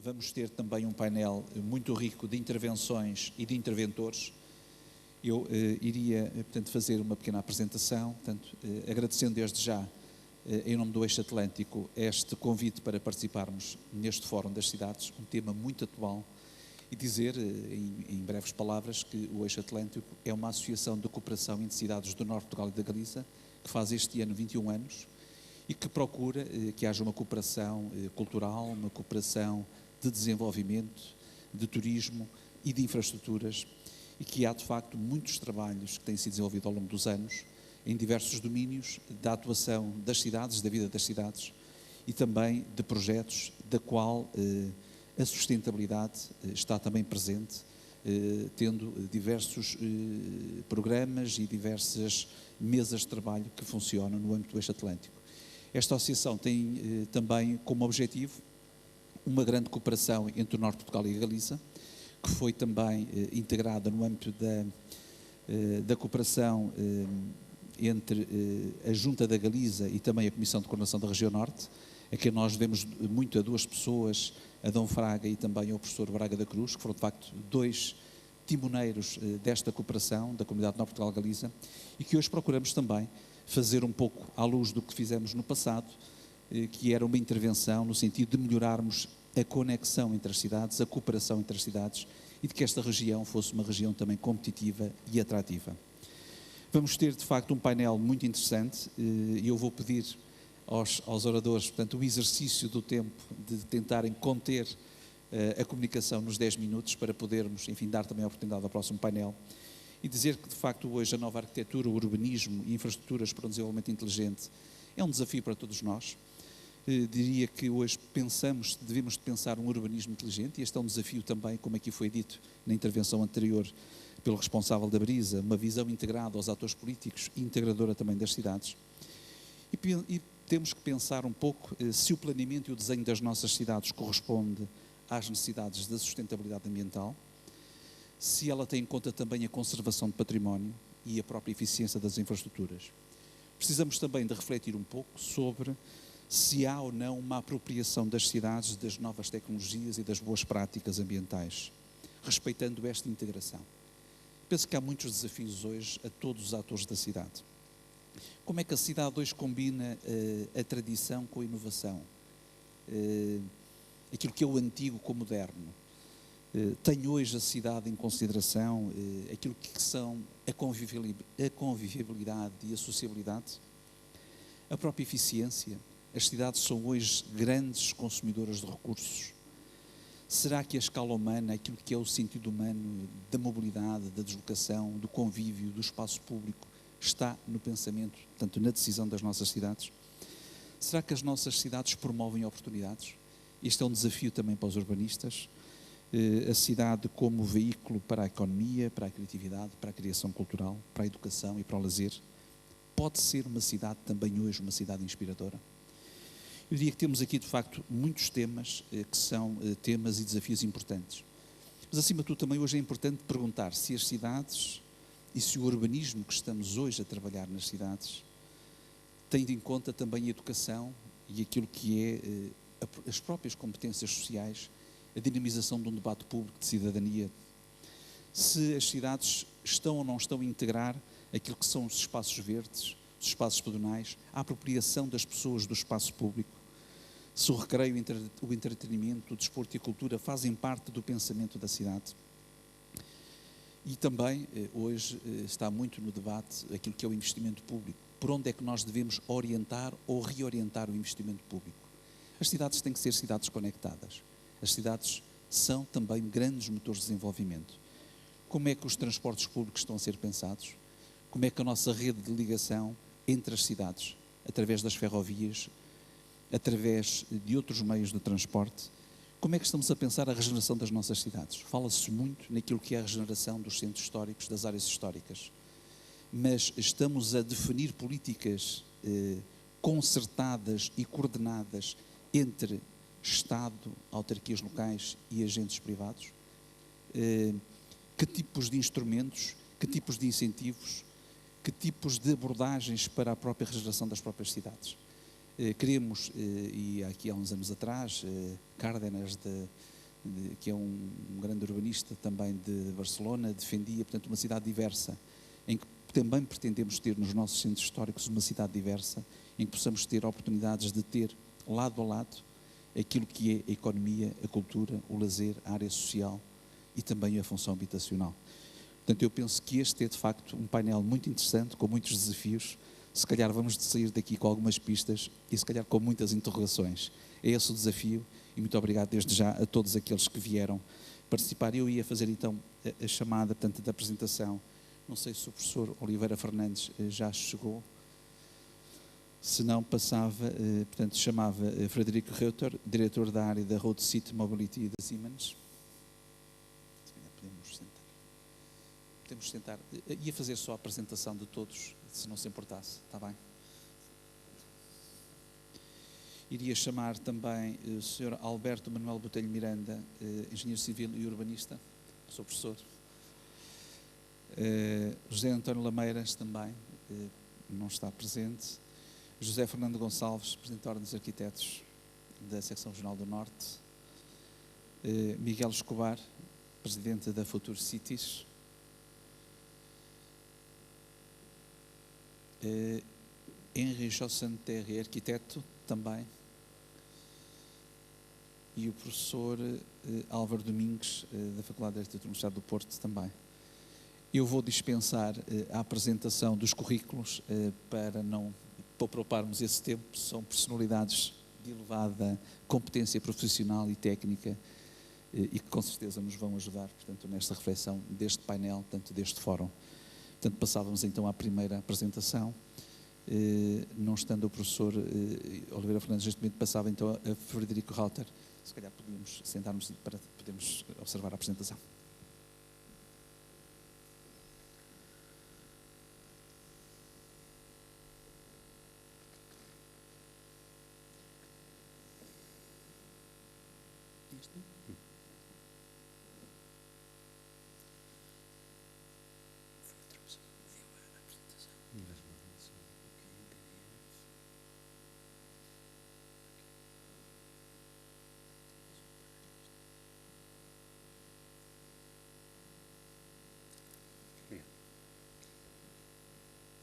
Vamos ter também um painel muito rico de intervenções e de interventores. Eu iria, portanto, fazer uma pequena apresentação, portanto, agradecendo desde já, em nome do Eixo Atlântico, este convite para participarmos neste Fórum das Cidades, um tema muito atual, e dizer, em breves palavras, que o Eixo Atlântico é uma associação de cooperação entre cidades do Norte de Portugal e da Galiza, que faz este ano 21 anos, e que procura que haja uma cooperação cultural, uma cooperação de desenvolvimento, de turismo e de infraestruturas, e que há de facto muitos trabalhos que têm sido desenvolvidos ao longo dos anos, em diversos domínios da atuação das cidades, da vida das cidades, e também de projetos da qual a sustentabilidade está também presente, tendo diversos programas e diversas mesas de trabalho que funcionam no âmbito do Eixo Atlântico. Esta associação tem também como objetivo uma grande cooperação entre o Norte de Portugal e a Galiza, que foi também integrada no âmbito da cooperação entre a Junta da Galiza e também a Comissão de Coordenação da Região Norte, a quem nós devemos muito a duas pessoas, a Dom Fraga e também ao professor Braga da Cruz, que foram de facto dois timoneiros desta cooperação da Comunidade de Norte de Portugal-Galiza, e que hoje procuramos também fazer um pouco à luz do que fizemos no passado, que era uma intervenção no sentido de melhorarmos a conexão entre as cidades, a cooperação entre as cidades, e de que esta região fosse uma região também competitiva e atrativa. Vamos ter, de facto, um painel muito interessante, e eu vou pedir aos oradores, portanto, o exercício do tempo de tentarem conter a comunicação nos 10 minutos para podermos, enfim, dar também a oportunidade ao próximo painel. E dizer que, de facto, hoje a nova arquitetura, o urbanismo e infraestruturas para um desenvolvimento inteligente é um desafio para todos nós. Diria que hoje devemos pensar um urbanismo inteligente, e este é um desafio também, como aqui foi dito na intervenção anterior pelo responsável da Brisa, uma visão integrada aos atores políticos e integradora também das cidades. E temos que pensar um pouco se o planeamento e o desenho das nossas cidades corresponde às necessidades da sustentabilidade ambiental, se ela tem em conta também a conservação de património e a própria eficiência das infraestruturas. Precisamos também de refletir um pouco sobre se há ou não uma apropriação das cidades das novas tecnologias e das boas práticas ambientais, respeitando esta integração. Penso que há muitos desafios hoje a todos os atores da cidade. Como é que a cidade hoje combina a tradição com a inovação? Aquilo que é o antigo com o moderno? Tem hoje a cidade em consideração aquilo que são a convivialidade e a sociabilidade? A própria eficiência? As cidades são hoje grandes consumidoras de recursos. Será que a escala humana, aquilo que é o sentido humano da mobilidade, da deslocação, do convívio, do espaço público, está no pensamento, portanto, na decisão das nossas cidades? Será que as nossas cidades promovem oportunidades? Este é um desafio também para os urbanistas. A cidade como veículo para a economia, para a criatividade, para a criação cultural, para a educação e para o lazer. Pode ser uma cidade também hoje uma cidade inspiradora? Eu diria que temos aqui, de facto, muitos temas que são temas e desafios importantes. Mas, acima de tudo, também hoje é importante perguntar se as cidades e se o urbanismo que estamos hoje a trabalhar nas cidades tem em conta também a educação e aquilo que é as próprias competências sociais, a dinamização de um debate público de cidadania. Se as cidades estão ou não estão a integrar aquilo que são os espaços verdes, os espaços pedonais, a apropriação das pessoas do espaço público. Se o recreio, o entretenimento, o desporto e a cultura fazem parte do pensamento da cidade. E também, hoje, está muito no debate aquilo que é o investimento público. Por onde é que nós devemos orientar ou reorientar o investimento público? As cidades têm que ser cidades conectadas. As cidades são também grandes motores de desenvolvimento. Como é que os transportes públicos estão a ser pensados? Como é que a nossa rede de ligação entre as cidades, através das ferrovias, através de outros meios de transporte, como é que estamos a pensar a regeneração das nossas cidades? Fala-se muito naquilo que é a regeneração dos centros históricos, das áreas históricas, mas estamos a definir políticas concertadas e coordenadas entre Estado, autarquias locais e agentes privados? Que tipos de instrumentos, que tipos de incentivos, que tipos de abordagens para a própria regeneração das próprias cidades? Queríamos, e aqui há uns anos atrás, Cárdenas, que é um grande urbanista também de Barcelona, defendia, portanto, uma cidade diversa, em que também pretendemos ter nos nossos centros históricos uma cidade diversa, em que possamos ter oportunidades de ter, lado a lado, aquilo que é a economia, a cultura, o lazer, a área social e também a função habitacional. Portanto, eu penso que este é, de facto, um painel muito interessante, com muitos desafios. Se calhar vamos sair daqui com algumas pistas e se calhar com muitas interrogações. É esse o desafio e muito obrigado desde já a todos aqueles que vieram participar. Eu ia fazer então a chamada, portanto, da apresentação. Não sei se o professor Oliveira Fernandes já chegou. Se não, passava, portanto, chamava Frederico Reuter, diretor da área da Road City Mobility da Siemens. Podemos sentar. Ia fazer só a apresentação de todos, se não se importasse, está bem? Iria chamar também o Sr. Alberto Manuel Botelho Miranda, engenheiro civil e urbanista, sou professor. José António Lameiras também, não está presente. José Fernando Gonçalves, presidente da Ordem dos Arquitetos da Secção Regional do Norte. Miguel Escobar, presidente da Future Cities. Henri Jossanterre, arquiteto também. E o professor Álvaro Domingues, da Faculdade de Arquitetura da Universidade do Porto também. Eu vou dispensar a apresentação dos currículos para não pouparmos esse tempo. São personalidades de elevada competência profissional e técnica e que com certeza nos vão ajudar, portanto, nesta reflexão deste painel, portanto, deste fórum. Portanto, passávamos então à primeira apresentação. Não estando o professor Oliveira Fernandes neste momento, passava então a Frederico Reuter. Se calhar podíamos sentar-nos para podermos observar a apresentação.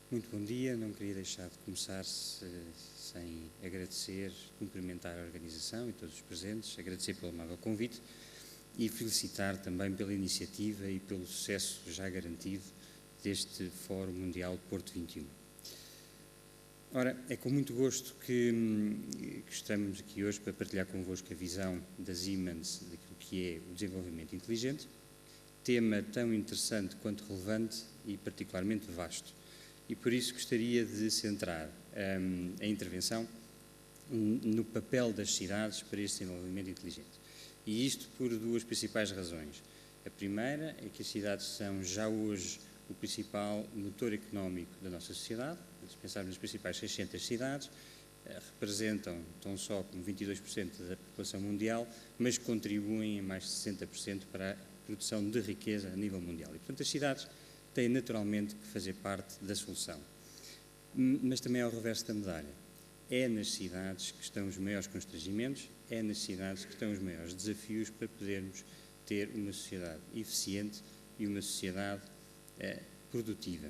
Muito bom dia, não queria deixar de começar sem agradecer, cumprimentar a organização e todos os presentes, agradecer pelo amável convite e felicitar também pela iniciativa e pelo sucesso já garantido deste Fórum Mundial Porto 21. Ora, é com muito gosto que estamos aqui hoje para partilhar convosco a visão da Siemens daquilo que é o desenvolvimento inteligente, tema tão interessante quanto relevante e particularmente vasto. E por isso gostaria de centrar a intervenção no papel das cidades para este desenvolvimento inteligente. E isto por duas principais razões. A primeira é que as cidades são já hoje o principal motor económico da nossa sociedade. Se pensarmos nas principais 600 cidades, representam tão só como 22% da população mundial, mas contribuem em mais de 60% para a produção de riqueza a nível mundial. E, portanto, as cidades têm naturalmente que fazer parte da solução. Mas também ao reverso da medalha. É nas cidades que estão os maiores constrangimentos, é nas cidades que estão os maiores desafios para podermos ter uma sociedade eficiente e uma sociedade produtiva.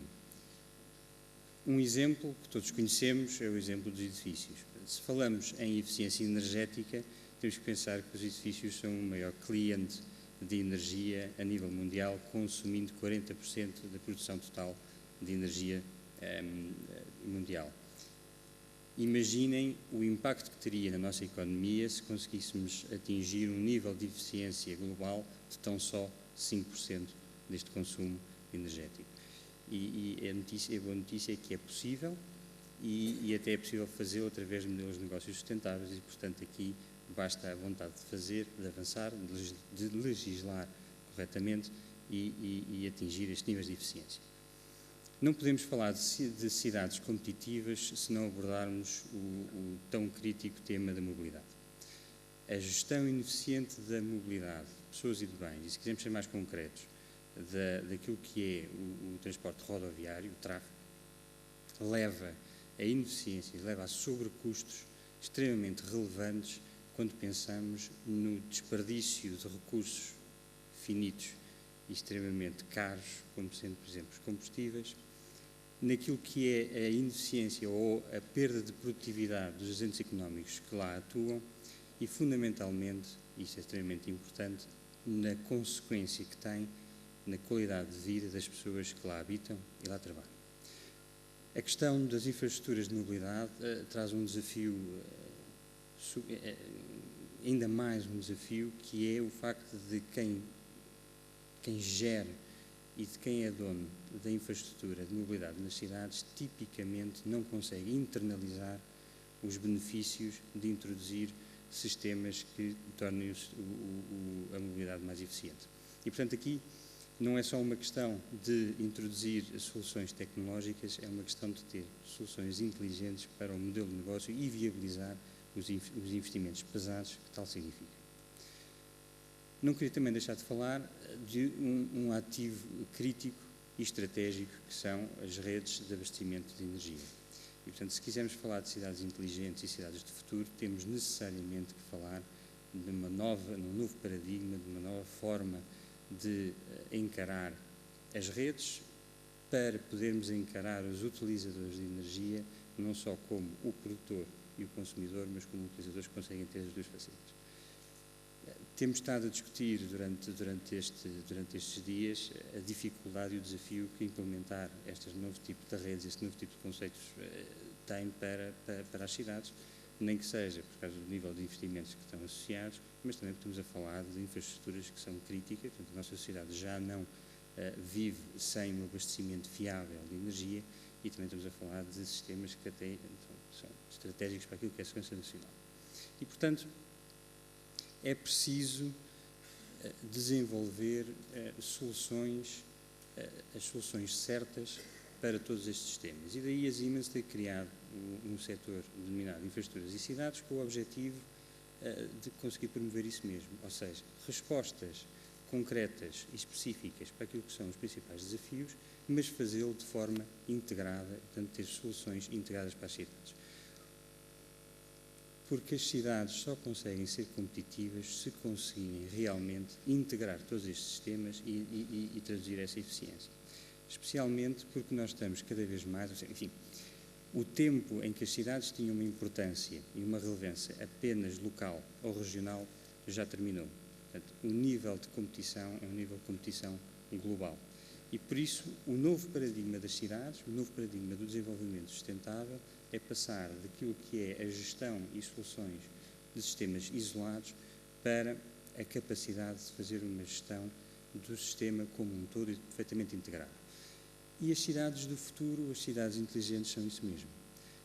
Um exemplo que todos conhecemos é o exemplo dos edifícios. Se falamos em eficiência energética, temos que pensar que os edifícios são o maior cliente de energia a nível mundial, consumindo 40% da produção total de energia mundial. Imaginem o impacto que teria na nossa economia se conseguíssemos atingir um nível de eficiência global de tão só 5% deste consumo energético. E a boa notícia é que é possível e até é possível fazê-lo através de modelos de negócios sustentáveis e, portanto, aqui basta a vontade de fazer, de avançar, de legislar corretamente e atingir estes níveis de eficiência. Não podemos falar de cidades competitivas se não abordarmos o tão crítico tema da mobilidade. A gestão ineficiente da mobilidade, de pessoas e de bens, e se quisermos ser mais concretos, daquilo que é o transporte rodoviário, o tráfego, leva a ineficiência, leva a sobrecustos extremamente relevantes quando pensamos no desperdício de recursos finitos e extremamente caros, como sendo, por exemplo, os combustíveis, naquilo que é a ineficiência ou a perda de produtividade dos agentes económicos que lá atuam e, fundamentalmente, isso é extremamente importante, na consequência que tem na qualidade de vida das pessoas que lá habitam e lá trabalham. A questão das infraestruturas de mobilidade traz um desafio, ainda mais um desafio, que é o facto de quem gera e de quem é dono da infraestrutura de mobilidade nas cidades tipicamente não consegue internalizar os benefícios de introduzir sistemas que tornem a mobilidade mais eficiente. E, portanto, aqui não é só uma questão de introduzir soluções tecnológicas, é uma questão de ter soluções inteligentes para o modelo de negócio e viabilizar os investimentos pesados que tal significa. Não queria também deixar de falar de um ativo crítico e estratégico que são as redes de abastecimento de energia. E, portanto, se quisermos falar de cidades inteligentes e cidades de futuro, temos necessariamente que falar de num novo paradigma, de uma nova forma de encarar as redes para podermos encarar os utilizadores de energia não só como o produtor e o consumidor, mas como utilizadores que conseguem ter as duas facilidades. Temos estado a discutir durante estes dias a dificuldade e o desafio que implementar este novo tipo de redes, este novo tipo de conceitos tem para as cidades, nem que seja por causa do nível de investimentos que estão associados, mas também estamos a falar de infraestruturas que são críticas. Portanto, a nossa sociedade já não vive sem um abastecimento fiável de energia e também estamos a falar de sistemas que até são estratégicos para aquilo que é a segurança nacional. E, portanto, é preciso desenvolver as soluções certas para todos estes sistemas. E daí a Siemens ter criado um setor denominado Infraestruturas e Cidades com o objetivo de conseguir promover isso mesmo, ou seja, respostas concretas e específicas para aquilo que são os principais desafios, mas fazê-lo de forma integrada, portanto, ter soluções integradas para as cidades. Porque as cidades só conseguem ser competitivas se conseguirem realmente integrar todos estes sistemas e traduzir essa eficiência. Especialmente porque nós estamos cada vez mais, enfim, o tempo em que as cidades tinham uma importância e uma relevância apenas local ou regional já terminou. Portanto, o nível de competição é um nível de competição global. E por isso o novo paradigma das cidades, o novo paradigma do desenvolvimento sustentável é passar daquilo que é a gestão e soluções de sistemas isolados para a capacidade de fazer uma gestão do sistema como um todo e perfeitamente integrado. E as cidades do futuro, as cidades inteligentes, são isso mesmo.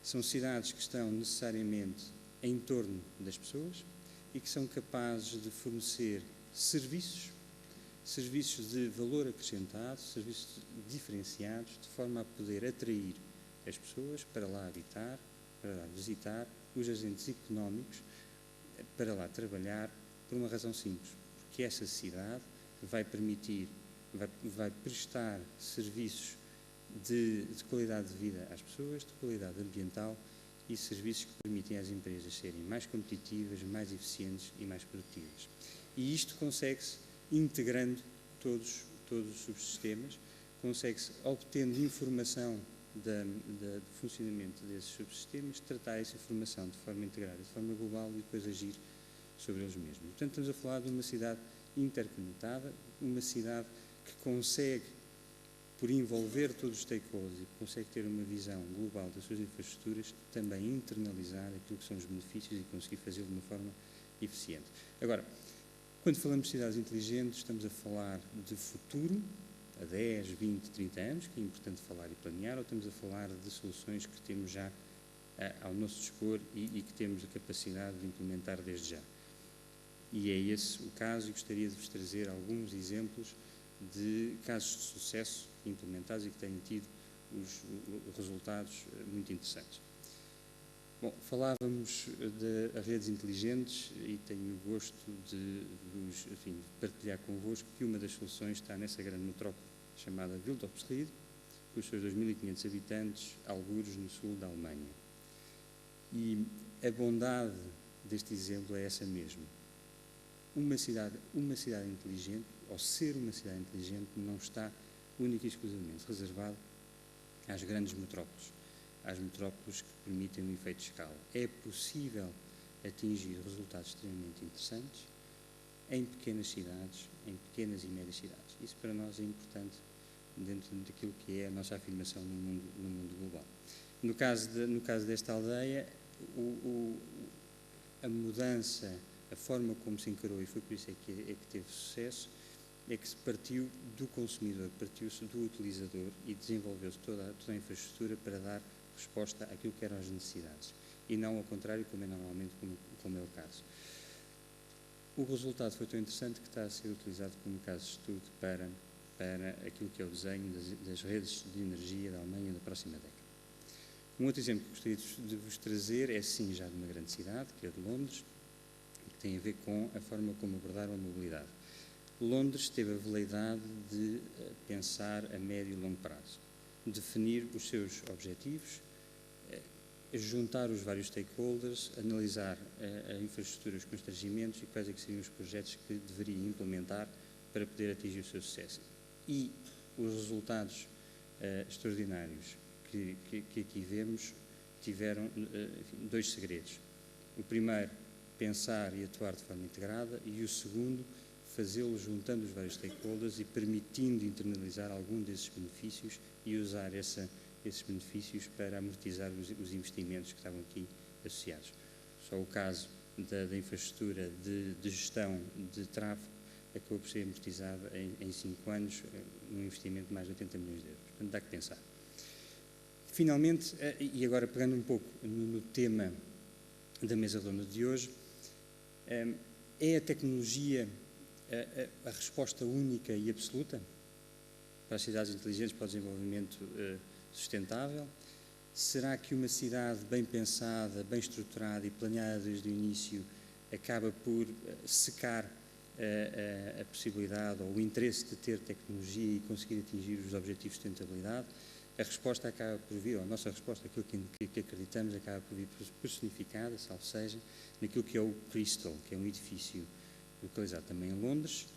São cidades que estão necessariamente em torno das pessoas e que são capazes de fornecer serviços de valor acrescentado, serviços diferenciados, de forma a poder atrair as pessoas para lá habitar, para lá visitar, os agentes económicos para lá trabalhar, por uma razão simples, porque essa cidade vai permitir, vai prestar serviços de qualidade de vida às pessoas, de qualidade ambiental e serviços que permitem às empresas serem mais competitivas, mais eficientes e mais produtivas. E isto consegue-se integrando todos os subsistemas, consegue-se obtendo informação do funcionamento desses subsistemas, tratar essa informação de forma integrada, de forma global e depois agir sobre eles mesmos. Portanto, estamos a falar de uma cidade interconectada, uma cidade que consegue, por envolver todos os stakeholders e consegue ter uma visão global das suas infraestruturas, também internalizar aquilo que são os benefícios e conseguir fazê-lo de uma forma eficiente. Agora, quando falamos de cidades inteligentes, estamos a falar de futuro, a 10, 20, 30 anos, que é importante falar e planear, ou estamos a falar de soluções que temos já ao nosso dispor e que temos a capacidade de implementar desde já. E é esse o caso, e gostaria de vos trazer alguns exemplos de casos de sucesso implementados e que têm tido os resultados muito interessantes. Bom, falávamos de redes inteligentes e tenho o gosto de partilhar convosco que uma das soluções está nessa grande metrópole chamada Wildorpsried, com os seus 2.500 habitantes, algures no sul da Alemanha. E a bondade deste exemplo é essa mesmo. Uma cidade inteligente, ou ser uma cidade inteligente, não está única e exclusivamente reservado às grandes metrópoles, às metrópoles que permitem um efeito de escala. É possível atingir resultados extremamente interessantes em pequenas cidades, em pequenas e médias cidades. Isso para nós é importante dentro daquilo que é a nossa afirmação no mundo global. No caso desta aldeia, a mudança, a forma como se encarou, e foi por isso que teve sucesso, é que se partiu do consumidor, partiu-se do utilizador e desenvolveu-se toda a infraestrutura para dar resposta àquilo que eram as necessidades, e não ao contrário, como é normalmente como é o caso. O resultado foi tão interessante que está a ser utilizado como caso de estudo para aquilo que é o desenho das redes de energia da Alemanha na próxima década. Um outro exemplo que gostaria de vos trazer é, sim, já de uma grande cidade, que é de Londres, que tem a ver com a forma como abordaram a mobilidade. Londres teve a veleidade de pensar a médio e longo prazo, definir os seus objetivos, juntar os vários stakeholders, analisar a infraestrutura, os constrangimentos e quais é que seriam os projetos que deveria implementar para poder atingir o seu sucesso. E os resultados extraordinários que aqui vemos tiveram dois segredos. O primeiro, pensar e atuar de forma integrada, e o segundo, fazê-lo juntando os vários stakeholders e permitindo internalizar algum desses benefícios e usar esses benefícios para amortizar os investimentos que estavam aqui associados. Só o caso da infraestrutura de gestão de tráfego acabou por ser amortizada em 5 anos, num investimento de mais de 80 milhões de euros. Portanto, dá que pensar. Finalmente, e agora pegando um pouco no tema da mesa redonda de hoje, é a tecnologia a resposta única e absoluta para as cidades inteligentes, para o desenvolvimento sustentável? Será que uma cidade bem pensada, bem estruturada e planeada desde o início acaba por secar a possibilidade ou o interesse de ter tecnologia e conseguir atingir os objetivos de sustentabilidade? A resposta acaba por vir, ou a nossa resposta, aquilo que acreditamos, acaba por vir personificada, salvo seja, naquilo que é o Crystal, que é um edifício localizado também em Londres,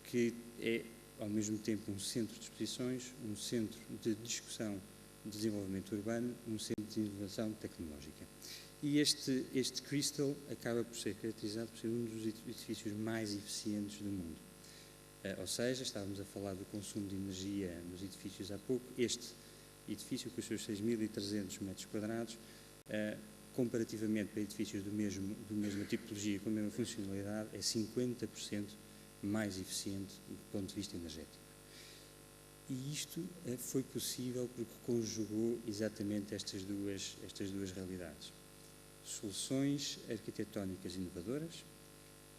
que é ao mesmo tempo um centro de exposições, um centro de discussão de desenvolvimento urbano, um centro de inovação tecnológica. E este Crystal acaba por ser caracterizado por ser um dos edifícios mais eficientes do mundo. Ou seja, estávamos a falar do consumo de energia nos edifícios há pouco. Este edifício, com os seus 6.300 metros quadrados, comparativamente para edifícios do mesma tipologia com a mesma funcionalidade, é 50% mais eficiente do ponto de vista energético. E isto foi possível porque conjugou exatamente estas duas realidades. Soluções arquitetónicas inovadoras,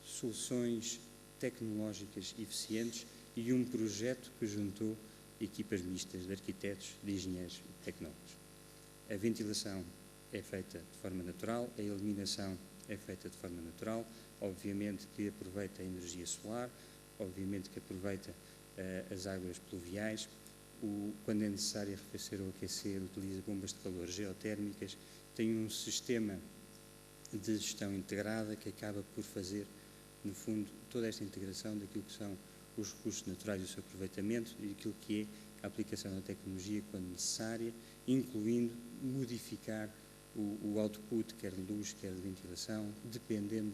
soluções tecnológicas eficientes e um projeto que juntou equipas mistas de arquitetos, de engenheiros e de tecnólogos. A ventilação é feita de forma natural, a iluminação é feita de forma natural, obviamente que aproveita a energia solar, obviamente que aproveita as águas pluviais, quando é necessário arrefecer ou aquecer, utiliza bombas de calor geotérmicas, tem um sistema de gestão integrada que acaba por fazer, no fundo, toda esta integração daquilo que são os recursos naturais e o seu aproveitamento e aquilo que é a aplicação da tecnologia quando necessária, incluindo modificar o output, quer de luz, quer de ventilação, dependendo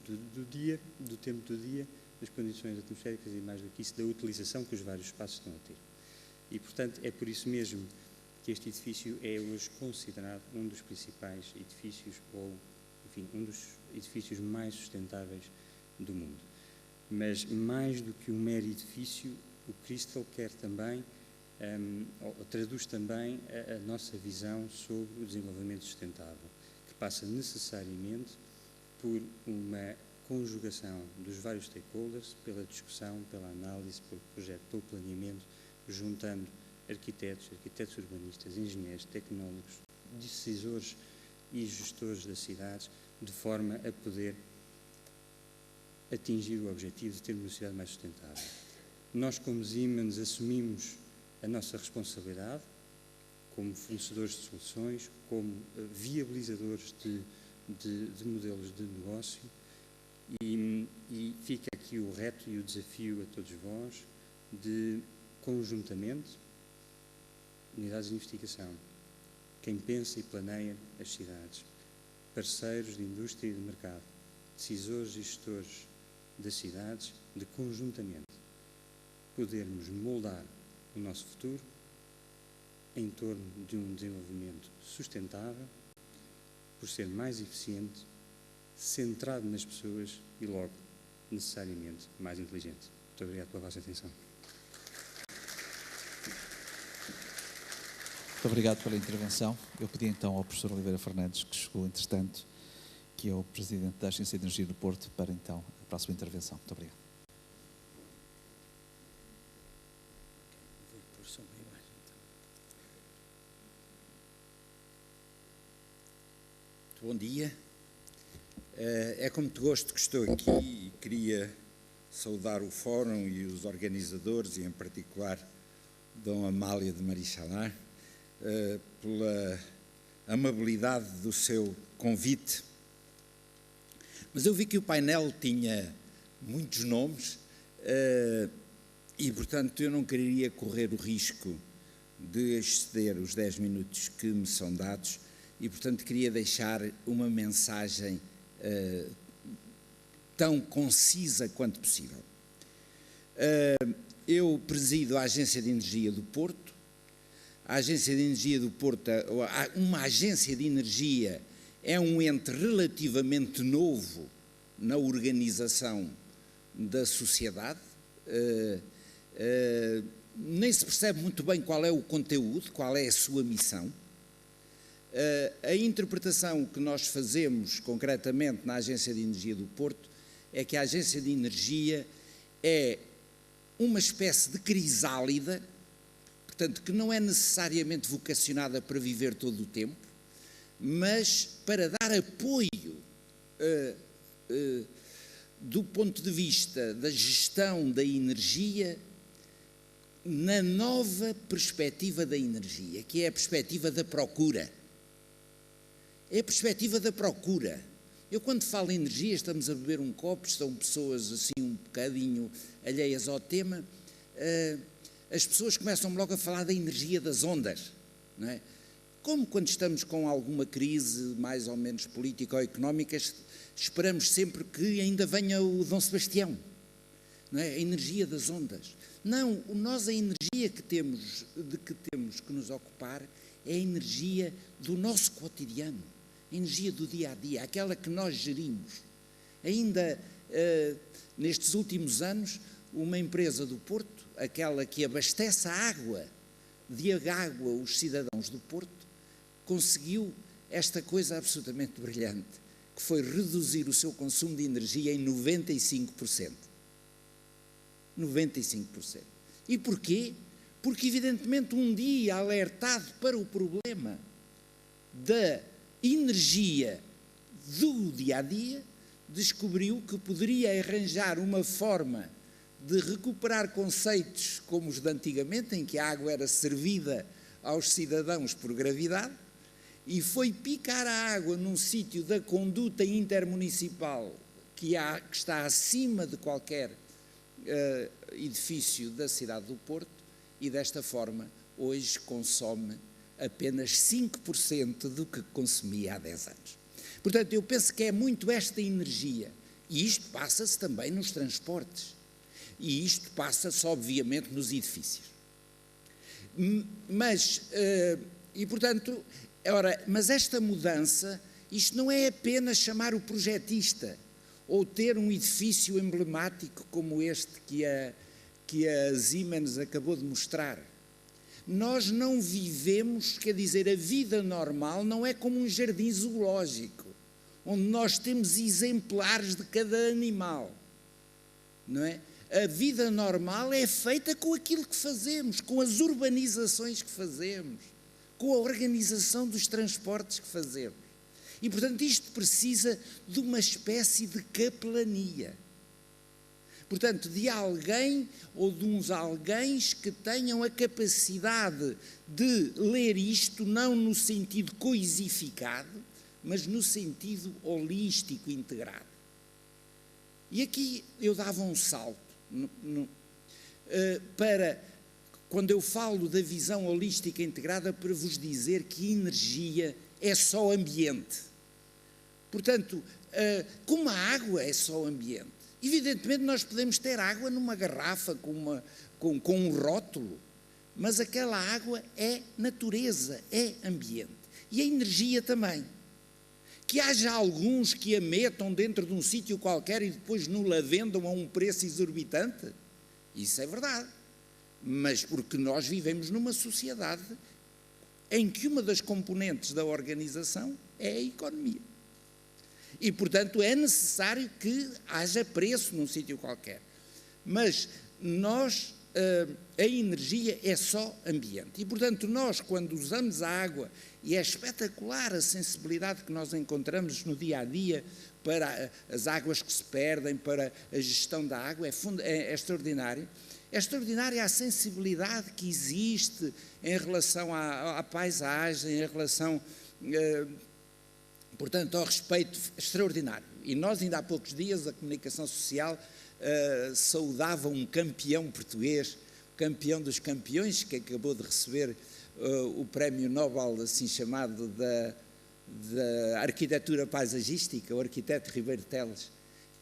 do dia, do tempo do dia, das condições atmosféricas e, mais do que isso, da utilização que os vários espaços estão a ter. E, portanto, é por isso mesmo que este edifício é hoje considerado um dos principais edifícios, ou, enfim, um dos edifícios mais sustentáveis do mundo. Mas, mais do que um mero edifício, o Crystal quer também, ou traduz também a nossa visão sobre o desenvolvimento sustentável, que passa necessariamente por uma conjugação dos vários stakeholders, pela discussão, pela análise, pelo projeto, pelo planeamento, juntando arquitetos urbanistas, engenheiros, tecnólogos, decisores e gestores das cidades, de forma a poder atingir o objetivo de ter uma cidade mais sustentável. Nós, como Siemens, assumimos a nossa responsabilidade como fornecedores de soluções, como viabilizadores de modelos de negócio, e fica aqui o reto e o desafio a todos vós de, conjuntamente, unidades de investigação, quem pensa e planeia as cidades, parceiros de indústria e de mercado, decisores e gestores das cidades, de conjuntamente podermos moldar o nosso futuro em torno de um desenvolvimento sustentável, por ser mais eficiente, centrado nas pessoas e, logo, necessariamente, mais inteligente. Muito obrigado pela vossa atenção. Muito obrigado pela intervenção. Eu pedi então ao professor Oliveira Fernandes, que chegou entretanto, que é o Presidente da Agência de Energia do Porto, para então a próxima intervenção. Muito obrigado. Vou pôr só uma imagem, então. Muito bom dia. É com muito gosto que estou aqui e queria saudar o Fórum e os organizadores, e em particular Dom Amália de Marichalá, pela amabilidade do seu convite. Mas eu vi que o painel tinha muitos nomes e, portanto, eu não queria correr o risco de exceder os 10 minutos que me são dados e, portanto, queria deixar uma mensagem tão concisa quanto possível. Eu presido a Agência de Energia do Porto. A Agência de Energia do Porto, uma agência de energia, é um ente relativamente novo na organização da sociedade. Nem se percebe muito bem qual é o conteúdo, qual é a sua missão. A interpretação que nós fazemos concretamente na Agência de Energia do Porto é que a Agência de Energia é uma espécie de crisálida, portanto, que não é necessariamente vocacionada para viver todo o tempo, mas para dar apoio do ponto de vista da gestão da energia na nova perspectiva da energia, que é a perspectiva da procura. É a perspectiva da procura. Eu, quando falo em energia, estamos a beber um copo, são pessoas assim um bocadinho alheias ao tema, as pessoas começam logo a falar da energia das ondas, não é? Como quando estamos com alguma crise mais ou menos política ou económica, esperamos sempre que ainda venha o Dom Sebastião, não é? A energia das ondas. Não, nós a energia que temos que nos ocupar é a energia do nosso cotidiano, a energia do dia a dia, aquela que nós gerimos. Ainda nestes últimos anos, uma empresa do Porto, aquela que abastece a água, de água os cidadãos do Porto, conseguiu esta coisa absolutamente brilhante, que foi reduzir o seu consumo de energia em 95%. 95%. E porquê? Porque, evidentemente, um dia alertado para o problema da energia do dia-a-dia, descobriu que poderia arranjar uma forma de recuperar conceitos como os de antigamente, em que a água era servida aos cidadãos por gravidade, e foi picar a água num sítio da conduta intermunicipal que está acima de qualquer edifício da cidade do Porto, e desta forma hoje consome apenas 5% do que consumia há 10 anos. Portanto, eu penso que é muito esta energia, e isto passa-se também nos transportes, e isto passa-se obviamente nos edifícios. Mas esta mudança, isto não é apenas chamar o projetista, ou ter um edifício emblemático como este que a Siemens acabou de mostrar. Nós não vivemos, quer dizer, a vida normal não é como um jardim zoológico, onde nós temos exemplares de cada animal, não é? A vida normal é feita com aquilo que fazemos, com as urbanizações que fazemos, com a organização dos transportes que fazemos. E, portanto, isto precisa de uma espécie de capelania. Portanto, de alguém ou de uns alguéns que tenham a capacidade de ler isto não no sentido coisificado, mas no sentido holístico, integrado. E aqui eu dava um salto para, quando eu falo da visão holística integrada, para vos dizer que energia é só ambiente. Portanto, como a água é só ambiente, evidentemente nós podemos ter água numa garrafa com um rótulo, mas aquela água é natureza, é ambiente. E a energia também. Que haja alguns que a metam dentro de um sítio qualquer e depois não la vendam a um preço exorbitante, isso é verdade. Mas porque nós vivemos numa sociedade em que uma das componentes da organização é a economia. E, portanto, é necessário que haja preço num sítio qualquer. Mas a energia é só ambiente. E, portanto, nós, quando usamos a água, e é espetacular a sensibilidade que nós encontramos no dia-a-dia para as águas que se perdem, para a gestão da água, é extraordinário. É extraordinária a sensibilidade que existe em relação à paisagem, em relação, portanto, ao respeito extraordinário. E nós, ainda há poucos dias, a comunicação social saudava um campeão português, o campeão dos campeões, que acabou de receber o prémio Nobel, assim chamado, da arquitetura paisagística, o arquiteto Ribeiro Teles,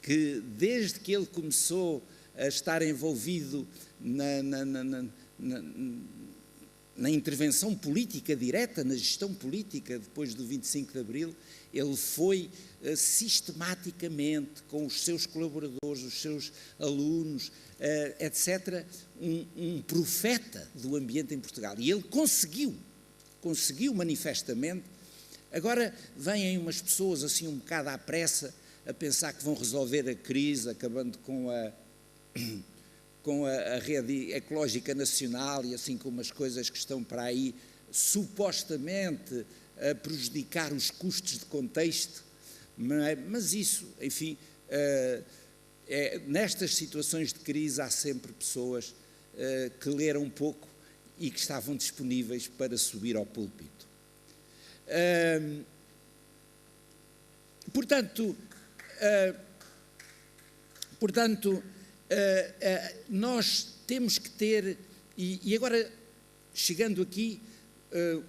que desde que ele começou a estar envolvido na intervenção política direta, na gestão política, depois do 25 de Abril, ele foi sistematicamente, com os seus colaboradores, os seus alunos, etc., um profeta do ambiente em Portugal. E ele conseguiu manifestamente. Agora vêm umas pessoas assim um bocado à pressa a pensar que vão resolver a crise, acabando com a rede ecológica nacional e assim como as coisas que estão para aí, supostamente a prejudicar os custos de contexto, mas isso, enfim, nestas situações de crise há sempre pessoas que leram um pouco e que estavam disponíveis para subir ao púlpito. Portanto, nós temos que ter, e agora chegando aqui,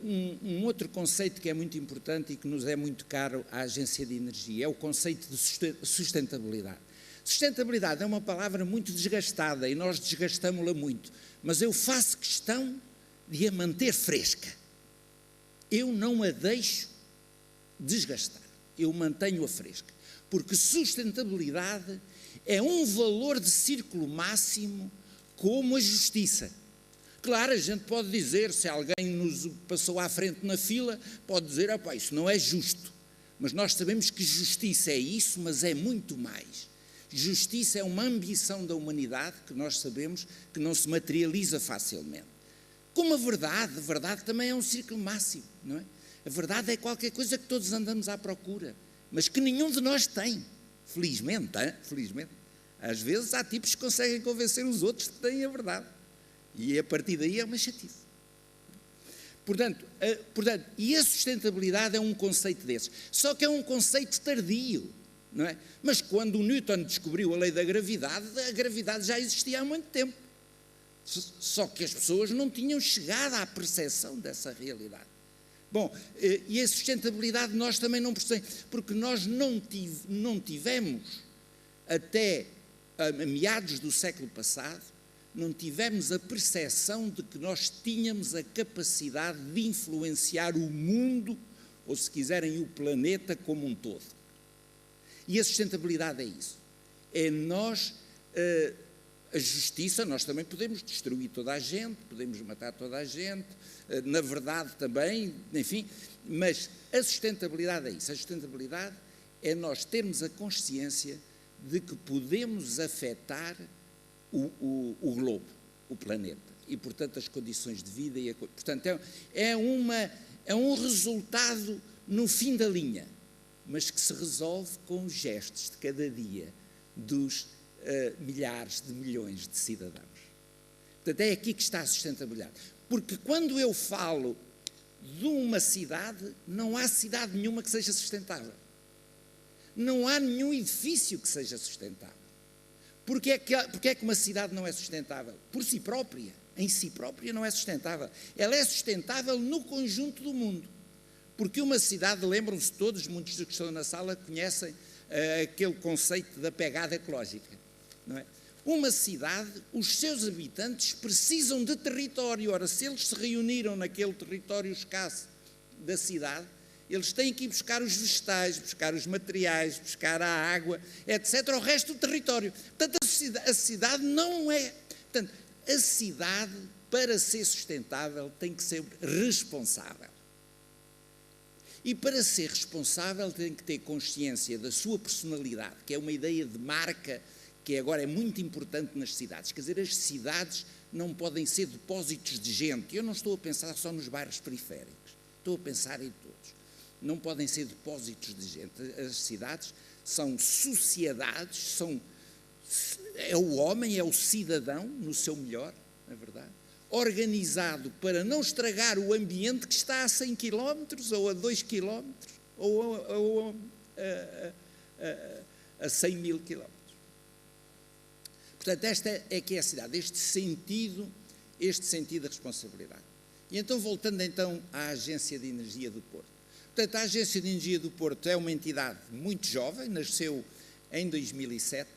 um outro conceito que é muito importante e que nos é muito caro à Agência de Energia, é o conceito de sustentabilidade. Sustentabilidade é uma palavra muito desgastada e nós desgastamos-la muito, mas eu faço questão de a manter fresca. Eu não a deixo desgastar, eu mantenho-a fresca, porque sustentabilidade é um valor de círculo máximo como a justiça. Claro, a gente pode dizer, se alguém nos passou à frente na fila, pode dizer, isso não é justo. Mas nós sabemos que justiça é isso, mas é muito mais. Justiça é uma ambição da humanidade que nós sabemos que não se materializa facilmente. Como a verdade também é um círculo máximo, não é? A verdade é qualquer coisa que todos andamos à procura, mas que nenhum de nós tem, felizmente, felizmente. Às vezes há tipos que conseguem convencer os outros de que têm a verdade. E a partir daí é uma chatice. Portanto, e a sustentabilidade é um conceito desses. Só que é um conceito tardio, não é? Mas quando o Newton descobriu a lei da gravidade, a gravidade já existia há muito tempo. Só que as pessoas não tinham chegado à percepção dessa realidade. Bom, e a sustentabilidade nós também não percebemos, porque nós não tivemos, até a meados do século passado, não tivemos a percepção de que nós tínhamos a capacidade de influenciar o mundo, ou se quiserem o planeta como um todo. E a sustentabilidade é isso. É nós, a justiça, nós também podemos destruir toda a gente, podemos matar toda a gente, na verdade também, enfim, mas a sustentabilidade é isso. A sustentabilidade é nós termos a consciência de que podemos afetar o globo, o planeta, e portanto as condições de vida, portanto é um resultado no fim da linha, mas que se resolve com os gestos de cada dia dos milhares de milhões de cidadãos. Portanto, é aqui que está a sustentabilidade. Porque quando eu falo de uma cidade, não há cidade nenhuma que seja sustentável. Não há nenhum edifício que seja sustentável. Porque é que uma cidade não é sustentável? Por si própria. Em si própria não é sustentável. Ela é sustentável no conjunto do mundo. Porque uma cidade, lembram-se todos, muitos dos que estão na sala conhecem aquele conceito da pegada ecológica, não é? Uma cidade, os seus habitantes precisam de território. Ora, se eles se reuniram naquele território escasso da cidade, eles têm que ir buscar os vegetais, buscar os materiais, buscar a água, etc., ao resto do território. Portanto, a cidade não é... Portanto, a cidade, para ser sustentável, tem que ser responsável. E para ser responsável tem que ter consciência da sua personalidade, que é uma ideia de marca que agora é muito importante nas cidades. Quer dizer, as cidades não podem ser depósitos de gente. Eu não estou a pensar só nos bairros periféricos, estou a pensar em todos. Não podem ser depósitos de gente. As cidades são sociedades, é o homem, é o cidadão, no seu melhor, na verdade, organizado para não estragar o ambiente que está a 100 km, ou a 2 km, ou a 100 mil km. Portanto, esta é que é a cidade, este sentido de responsabilidade. E então, voltando então à Agência de Energia do Porto. Portanto, a Agência de Energia do Porto é uma entidade muito jovem, nasceu em 2007,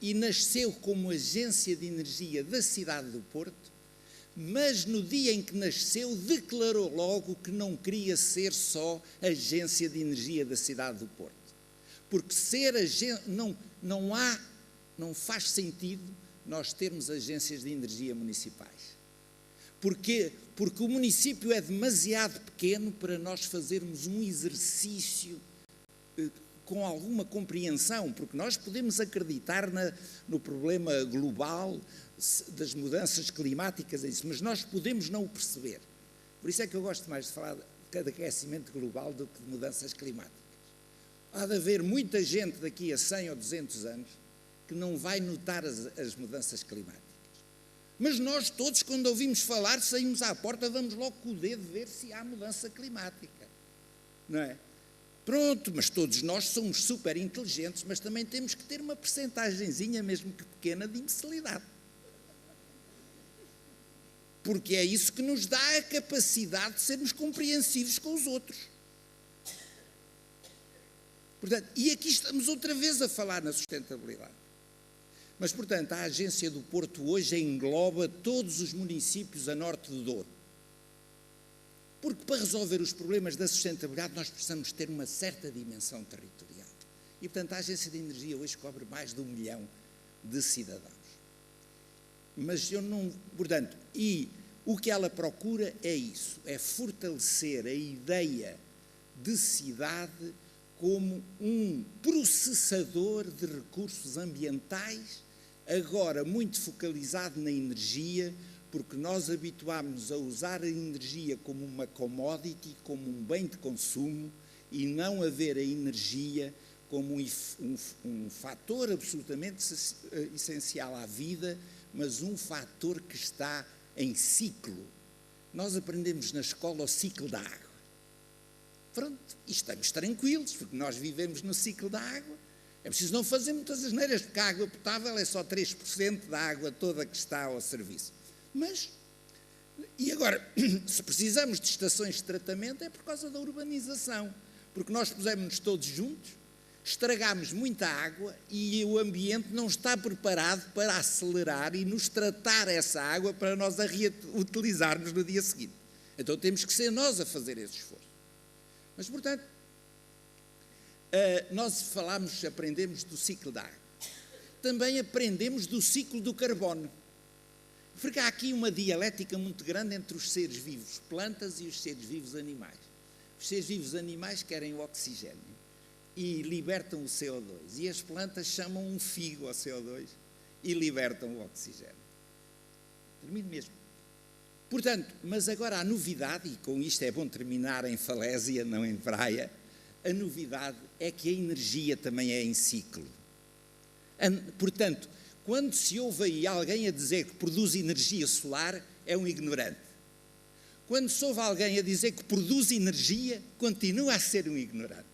e nasceu como Agência de Energia da cidade do Porto, mas no dia em que nasceu declarou logo que não queria ser só Agência de Energia da cidade do Porto. Porque ser agência, não faz sentido nós termos agências de energia municipais. Porque o município é demasiado pequeno para nós fazermos um exercício com alguma compreensão, porque nós podemos acreditar no problema global das mudanças climáticas, mas nós podemos não o perceber. Por isso é que eu gosto mais de falar de aquecimento global do que de mudanças climáticas. Há de haver muita gente daqui a 100 ou 200 anos que não vai notar as mudanças climáticas. Mas nós todos, quando ouvimos falar, saímos à porta, damos logo com o dedo ver se há mudança climática. Não é? Pronto, mas todos nós somos super inteligentes, mas também temos que ter uma percentagenzinha, mesmo que pequena, de imbecilidade. Porque é isso que nos dá a capacidade de sermos compreensivos com os outros. Portanto, e aqui estamos outra vez a falar na sustentabilidade. Mas, portanto, a Agência do Porto hoje engloba todos os municípios a norte do Douro. Porque para resolver os problemas da sustentabilidade nós precisamos ter uma certa dimensão territorial. E, portanto, a Agência de Energia hoje cobre mais de 1 milhão de cidadãos. Mas eu não... Portanto, e o que ela procura é isso, é fortalecer a ideia de cidade como um processador de recursos ambientais, agora muito focalizado na energia, porque nós habituámos-nos a usar a energia como uma commodity, como um bem de consumo, e não a ver a energia como um fator absolutamente essencial à vida, mas um fator que está em ciclo. Nós aprendemos na escola o ciclo da água. Pronto, e estamos tranquilos, porque nós vivemos no ciclo da água. É preciso não fazer muitas asneiras, porque a água potável é só 3% da água toda que está ao serviço. Mas, e agora, se precisamos de estações de tratamento é por causa da urbanização, porque nós pusemos-nos todos juntos, estragámos muita água e o ambiente não está preparado para acelerar e nos tratar essa água para nós a reutilizarmos no dia seguinte. Então temos que ser nós a fazer esse esforço. Mas, portanto, nós aprendemos do ciclo da água. Também aprendemos do ciclo do carbono. Porque há aqui uma dialética muito grande entre os seres vivos plantas e os seres vivos animais. Os seres vivos animais querem o oxigênio e libertam o CO2. E as plantas chamam um figo ao CO2 e libertam o oxigênio. Termino mesmo. Portanto, mas agora a novidade, e com isto é bom terminar em falésia, não em praia, a novidade é que a energia também é em ciclo. Portanto, quando se ouve aí alguém a dizer que produz energia solar, é um ignorante. Quando se ouve alguém a dizer que produz energia, continua a ser um ignorante.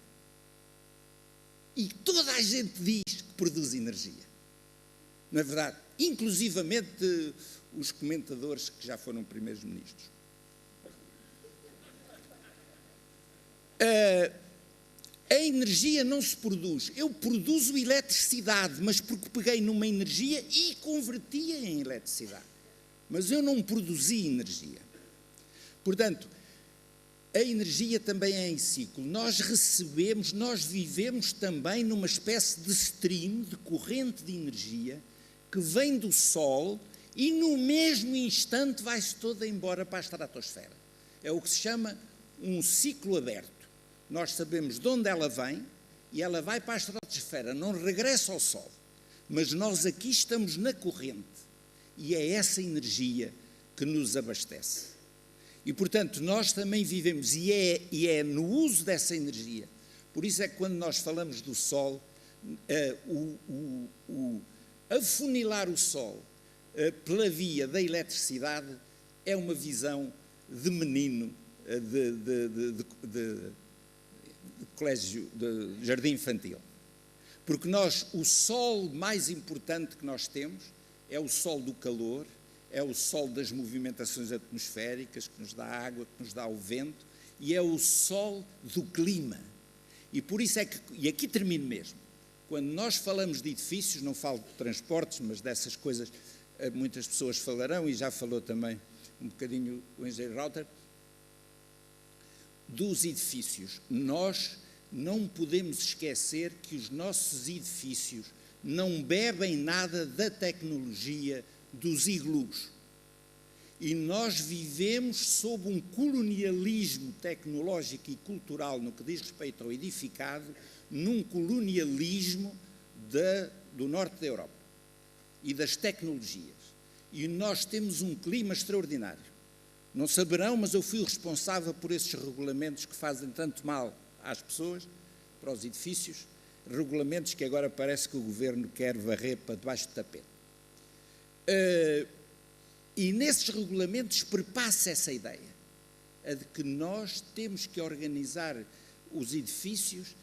E toda a gente diz que produz energia. Não é verdade? Inclusivamente os comentadores que já foram primeiros ministros. A energia não se produz. Eu produzo eletricidade, mas porque peguei numa energia e converti-a em eletricidade. Mas eu não produzi energia. Portanto, a energia também é em ciclo. Nós recebemos, nós vivemos também numa espécie de stream, de corrente de energia, que vem do Sol e no mesmo instante vai-se toda embora para a estratosfera. É o que se chama um ciclo aberto. Nós sabemos de onde ela vem e ela vai para a estratosfera, não regressa ao Sol. Mas nós aqui estamos na corrente e é essa energia que nos abastece. E, portanto, nós também vivemos, e é no uso dessa energia. Por isso é que quando nós falamos do Sol, afunilar o Sol pela via da eletricidade é uma visão de menino de colégio, de jardim infantil. Porque o Sol mais importante que nós temos é o Sol do calor, é o Sol das movimentações atmosféricas, que nos dá água, que nos dá o vento, e é o Sol do clima. E por isso é que, e aqui termino mesmo, quando nós falamos de edifícios, não falo de transportes, mas dessas coisas muitas pessoas falarão, e já falou também um bocadinho o engenheiro Rauter, dos edifícios. Nós não podemos esquecer que os nossos edifícios não bebem nada da tecnologia dos iglus. E nós vivemos sob um colonialismo tecnológico e cultural no que diz respeito ao edificado, num colonialismo do norte da Europa e das tecnologias. E nós temos um clima extraordinário. Não saberão, mas eu fui o responsável por esses regulamentos que fazem tanto mal às pessoas, para os edifícios, regulamentos que agora parece que o governo quer varrer para debaixo do tapete. E nesses regulamentos perpassa essa ideia, a de que nós temos que organizar os edifícios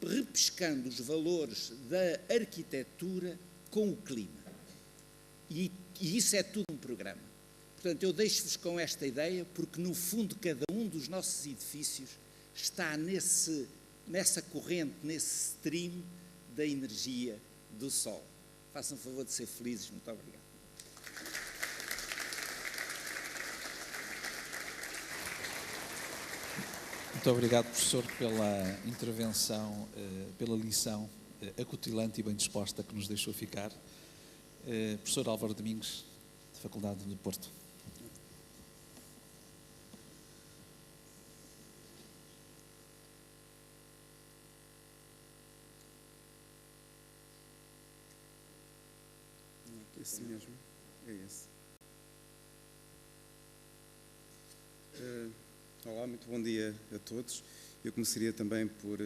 repescando os valores da arquitetura com o clima. E isso é tudo um programa. Portanto, eu deixo-vos com esta ideia, porque no fundo cada um dos nossos edifícios está nessa corrente, nesse stream da energia do Sol. Façam o favor de ser felizes. Muito obrigado. Muito obrigado, professor, pela intervenção, pela lição acutilante e bem disposta que nos deixou ficar. Professor Álvaro Domingos, da Faculdade do Porto. Esse mesmo, é esse. Olá, muito bom dia a todos. Eu começaria também por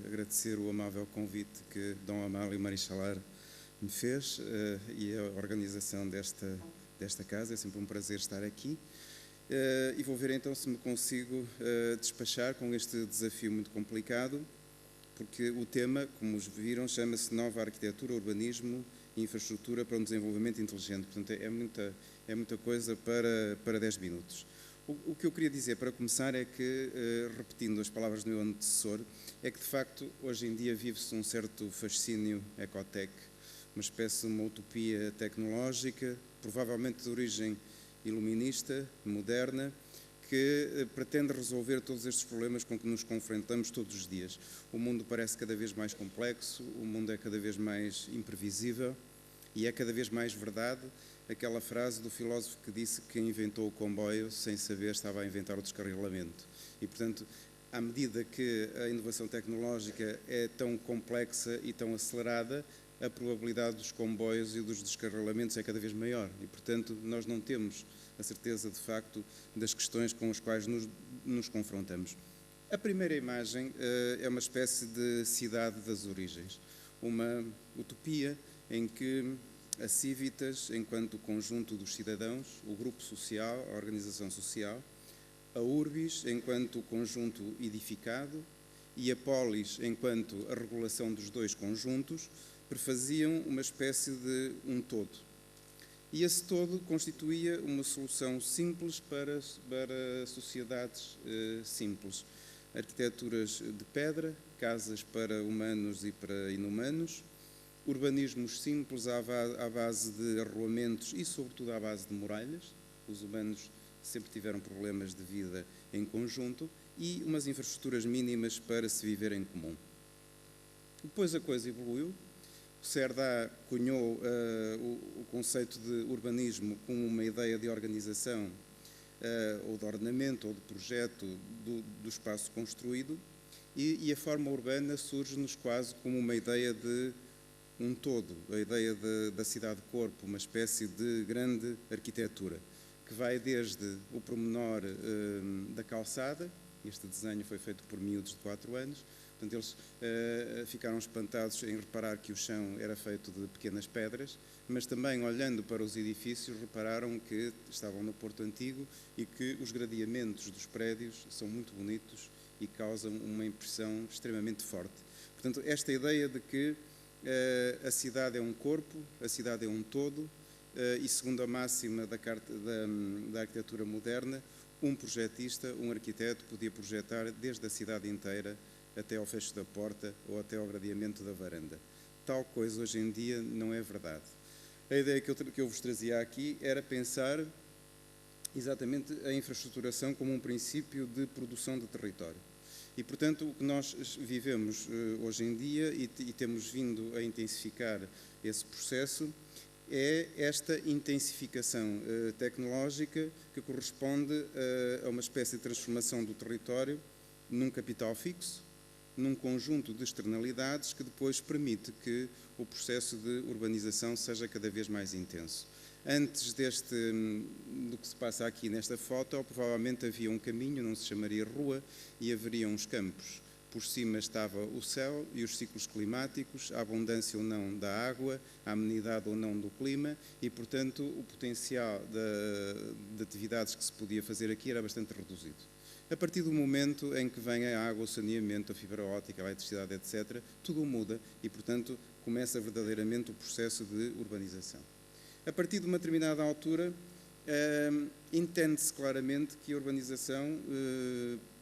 agradecer o amável convite que Dom Amálio Marichalar me fez e a organização desta casa. É sempre um prazer estar aqui. E vou ver então se me consigo despachar com este desafio muito complicado, porque o tema, como os viram, chama-se Nova Arquitetura, Urbanismo e Infraestrutura para um Desenvolvimento Inteligente. Portanto, é muita coisa para 10 minutos. O que eu queria dizer para começar é que, repetindo as palavras do meu antecessor, é que de facto hoje em dia vive-se um certo fascínio ecotech, uma espécie de uma utopia tecnológica, provavelmente de origem iluminista, moderna, que pretende resolver todos estes problemas com que nos confrontamos todos os dias. O mundo parece cada vez mais complexo, o mundo é cada vez mais imprevisível e é cada vez mais verdade aquela frase do filósofo que disse que quem inventou o comboio sem saber estava a inventar o descarrilamento. E, portanto, à medida que a inovação tecnológica é tão complexa e tão acelerada, a probabilidade dos comboios e dos descarrilamentos é cada vez maior. E, portanto, nós não temos a certeza, de facto, das questões com as quais nos confrontamos. A primeira imagem é uma espécie de cidade das origens. uma utopia em que a Civitas, enquanto conjunto dos cidadãos, o grupo social, a organização social, a Urbis, enquanto conjunto edificado, e a Polis, enquanto a regulação dos dois conjuntos, prefaziam uma espécie de um todo. E esse todo constituía uma solução simples para sociedades simples. Arquiteturas de pedra, casas para humanos e para inumanos, urbanismos simples à base de arruamentos e, sobretudo, à base de muralhas. Os humanos sempre tiveram problemas de vida em conjunto, e umas infraestruturas mínimas para se viver em comum. Depois a coisa evoluiu. O Cerdá cunhou o conceito de urbanismo como uma ideia de organização ou de ordenamento ou de projeto do espaço construído, e a forma urbana surge-nos quase como uma ideia de um todo, a ideia da cidade-corpo, uma espécie de grande arquitetura, que vai desde o pormenor da calçada. Este desenho foi feito por miúdos de 4 anos, portanto eles ficaram espantados em reparar que o chão era feito de pequenas pedras, mas também, olhando para os edifícios, repararam que estavam no Porto Antigo e que os gradeamentos dos prédios são muito bonitos e causam uma impressão extremamente forte. Portanto, esta ideia de que a cidade é um corpo, a cidade é um todo, e segundo a máxima da arquitetura moderna, um projetista, um arquiteto, podia projetar desde a cidade inteira até ao fecho da porta ou até ao gradeamento da varanda. Tal coisa hoje em dia não é verdade. A ideia que eu vos trazia aqui era pensar exatamente a infraestruturação como um princípio de produção de território. E, portanto, o que nós vivemos hoje em dia e temos vindo a intensificar esse processo é esta intensificação tecnológica que corresponde a uma espécie de transformação do território num capital fixo, num conjunto de externalidades que depois permite que o processo de urbanização seja cada vez mais intenso. Antes do que se passa aqui nesta foto, provavelmente havia um caminho, não se chamaria rua, e haveria uns campos. Por cima estava o céu e os ciclos climáticos, a abundância ou não da água, a amenidade ou não do clima, e, portanto, o potencial de atividades que se podia fazer aqui era bastante reduzido. A partir do momento em que vem a água, o saneamento, a fibra óptica, a eletricidade, etc., tudo muda e, portanto, começa verdadeiramente o processo de urbanização. A partir de uma determinada altura, entende-se claramente que a urbanização,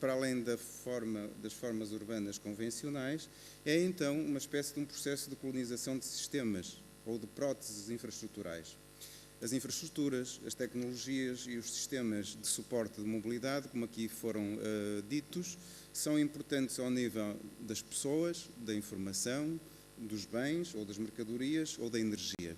para além das formas urbanas convencionais, é então uma espécie de um processo de colonização de sistemas ou de próteses infraestruturais. As infraestruturas, as tecnologias e os sistemas de suporte de mobilidade, como aqui foram ditos, são importantes ao nível das pessoas, da informação, dos bens ou das mercadorias ou da energia.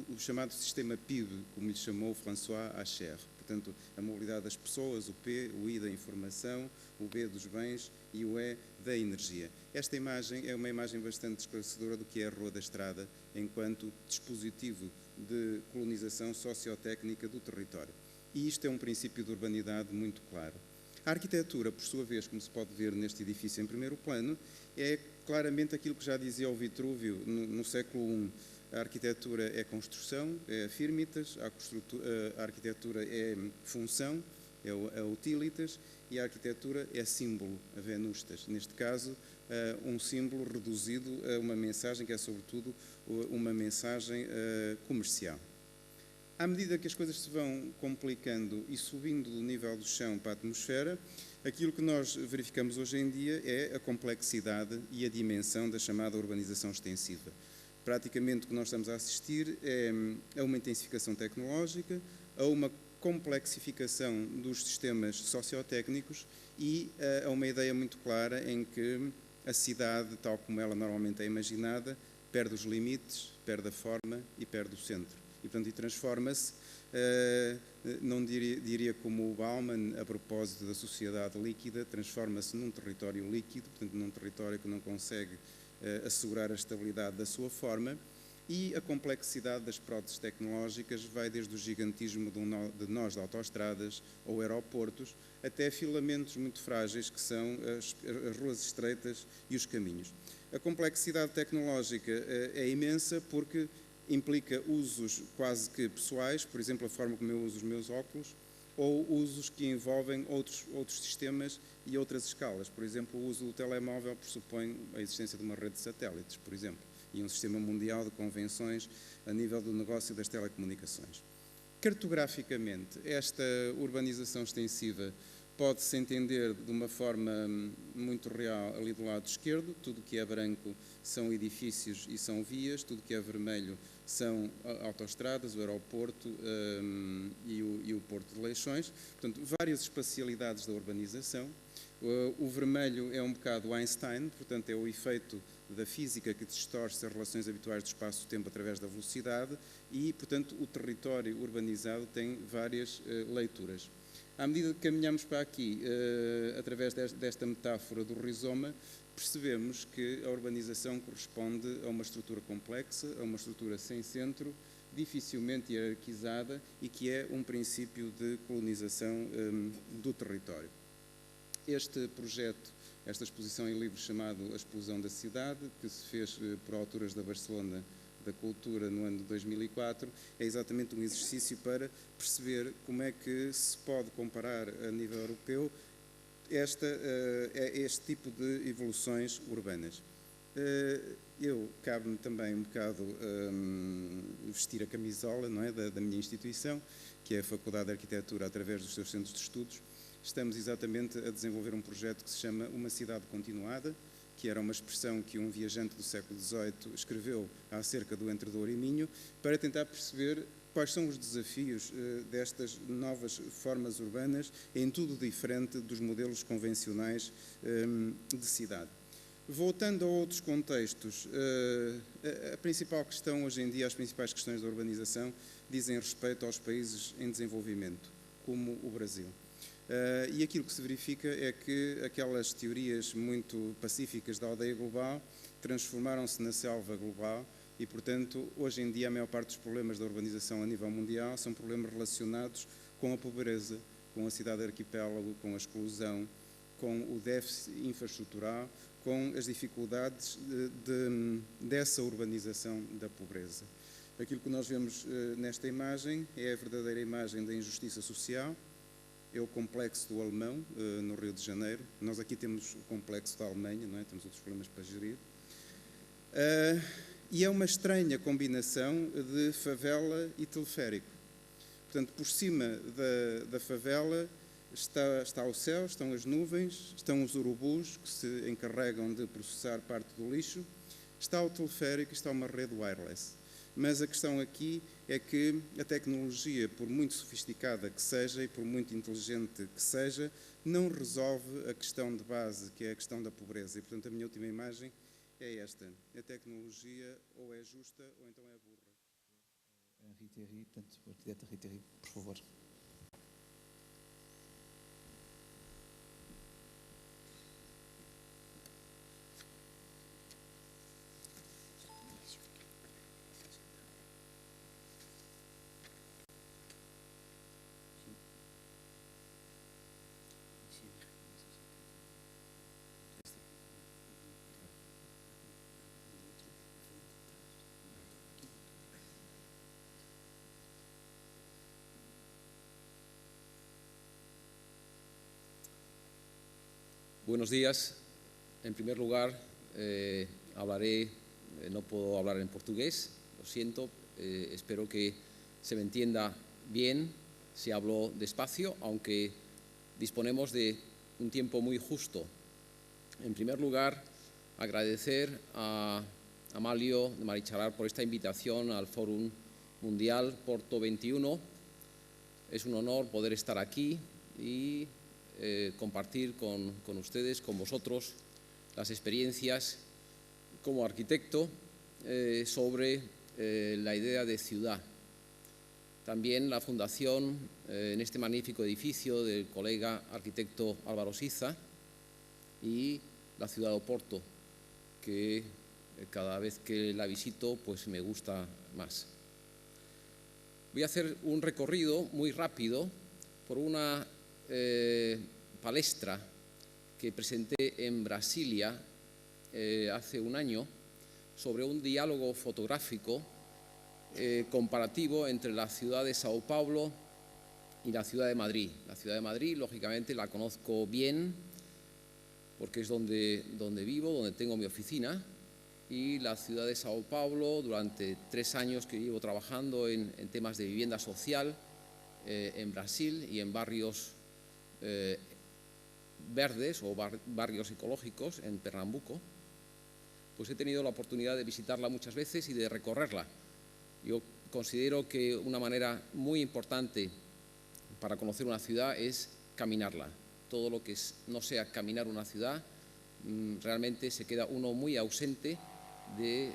O chamado sistema PIB, como lhe chamou François Acher. Portanto, a mobilidade das pessoas, o P, o I da informação, o B dos bens e o E da energia. Esta imagem é uma imagem bastante esclarecedora do que é a Rua da Estrada, enquanto dispositivo de colonização sociotécnica do território. E isto é um princípio de urbanidade muito claro. A arquitetura, por sua vez, como se pode ver neste edifício em primeiro plano, é claramente aquilo que já dizia o Vitrúvio no século I. A arquitetura é construção, é firmitas, a arquitetura é função, é a utilitas, e a arquitetura é símbolo, a venustas. Neste caso, um símbolo reduzido a uma mensagem que é, sobretudo, uma mensagem comercial. À medida que as coisas se vão complicando e subindo do nível do chão para a atmosfera, aquilo que nós verificamos hoje em dia é a complexidade e a dimensão da chamada urbanização extensiva. Praticamente o que nós estamos a assistir é a uma intensificação tecnológica, a uma complexificação dos sistemas sociotécnicos e a uma ideia muito clara em que a cidade, tal como ela normalmente é imaginada, perde os limites, perde a forma e perde o centro. E, portanto, transforma-se, não diria como o Bauman, a propósito da sociedade líquida, transforma-se num território líquido, portanto, num território que não consegue assegurar a estabilidade da sua forma, E a complexidade das próteses tecnológicas vai desde o gigantismo de nós de autoestradas ou aeroportos até filamentos muito frágeis que são as ruas estreitas e os caminhos. A complexidade tecnológica é imensa porque implica usos quase que pessoais, por exemplo, a forma como eu uso os meus óculos, ou usos que envolvem outros sistemas e outras escalas. Por exemplo, o uso do telemóvel pressupõe a existência de uma rede de satélites, por exemplo, e um sistema mundial de convenções a nível do negócio das telecomunicações. Cartograficamente, esta urbanização extensiva pode-se entender de uma forma muito real ali do lado esquerdo. Tudo que é branco são edifícios e são vias, tudo que é vermelho são autoestradas, o aeroporto e o Porto de Leixões. Portanto, várias espacialidades da urbanização. O vermelho é um bocado Einstein, portanto é o efeito da física que distorce as relações habituais do espaço-tempo através da velocidade e, portanto, o território urbanizado tem várias leituras. À medida que caminhamos para aqui, através desta metáfora do rizoma, percebemos que a urbanização corresponde a uma estrutura complexa, a uma estrutura sem centro, dificilmente hierarquizada e que é um princípio de colonização do território. Este projeto, esta exposição em livro chamado A Explosão da Cidade, que se fez por autoras da Barcelona da Cultura no ano de 2004, é exatamente um exercício para perceber como é que se pode comparar a nível europeu este tipo de evoluções urbanas. Cabe-me também um bocado vestir a camisola, não é, da minha instituição, que é a Faculdade de Arquitetura, através dos seus centros de estudos. Estamos exatamente a desenvolver um projeto que se chama Uma Cidade Continuada, que era uma expressão que um viajante do século XVIII escreveu acerca do Entre Douro e Minho, para tentar perceber quais são os desafios destas novas formas urbanas, em tudo diferente dos modelos convencionais de cidade. Voltando a outros contextos, a principal questão hoje em dia, as principais questões da urbanização, dizem respeito aos países em desenvolvimento, como o Brasil. E aquilo que se verifica é que aquelas teorias muito pacíficas da aldeia global transformaram-se na selva global e, portanto, hoje em dia a maior parte dos problemas da urbanização a nível mundial são problemas relacionados com a pobreza, com a cidade arquipélago, com a exclusão, com o déficit infraestrutural, com as dificuldades dessa urbanização da pobreza. Aquilo que nós vemos nesta imagem é a verdadeira imagem da injustiça social. É o complexo do Alemão, no Rio de Janeiro. Nós aqui temos o complexo da Alemanha, não é? Temos outros problemas para gerir. E é uma estranha combinação de favela e teleférico. Portanto, por cima da favela está o céu, estão as nuvens, estão os urubus que se encarregam de processar parte do lixo, está o teleférico e está uma rede wireless. Mas a questão aqui é que a tecnologia, por muito sofisticada que seja e por muito inteligente que seja, não resolve a questão de base, que é a questão da pobreza. E, portanto, a minha última imagem é esta. A tecnologia ou é justa ou então é burra. Henri Thierry, portanto, o arquiteto Henri Thierry, por favor. Buenos días. En primer lugar, no puedo hablar en portugués, lo siento, espero que se me entienda bien si hablo despacio, aunque disponemos de un tiempo muy justo. En primer lugar, agradecer a Amalio de Marichalar por esta invitación al Fórum Mundial Porto 21. Es un honor poder estar aquí y compartir con ustedes, con vosotros, las experiencias como arquitecto sobre la idea de ciudad. También la fundación en este magnífico edificio del colega arquitecto Álvaro Siza y la ciudad de Oporto, que cada vez que la visito pues me gusta más. Voy a hacer un recorrido muy rápido por una palestra que presenté en Brasilia hace un año sobre un diálogo fotográfico comparativo entre la ciudad de Sao Paulo y la ciudad de Madrid. La ciudad de Madrid, lógicamente, la conozco bien porque es donde vivo, donde tengo mi oficina, y la ciudad de Sao Paulo, durante 3 años que llevo trabajando en temas de vivienda social en Brasil y en barrios verdes o barrios ecológicos en Pernambuco, pues he tenido la oportunidad de visitarla muchas veces y de recorrerla. Yo considero que una manera muy importante para conocer una ciudad es caminarla. Todo lo que no sea caminar una ciudad, realmente se queda uno muy ausente de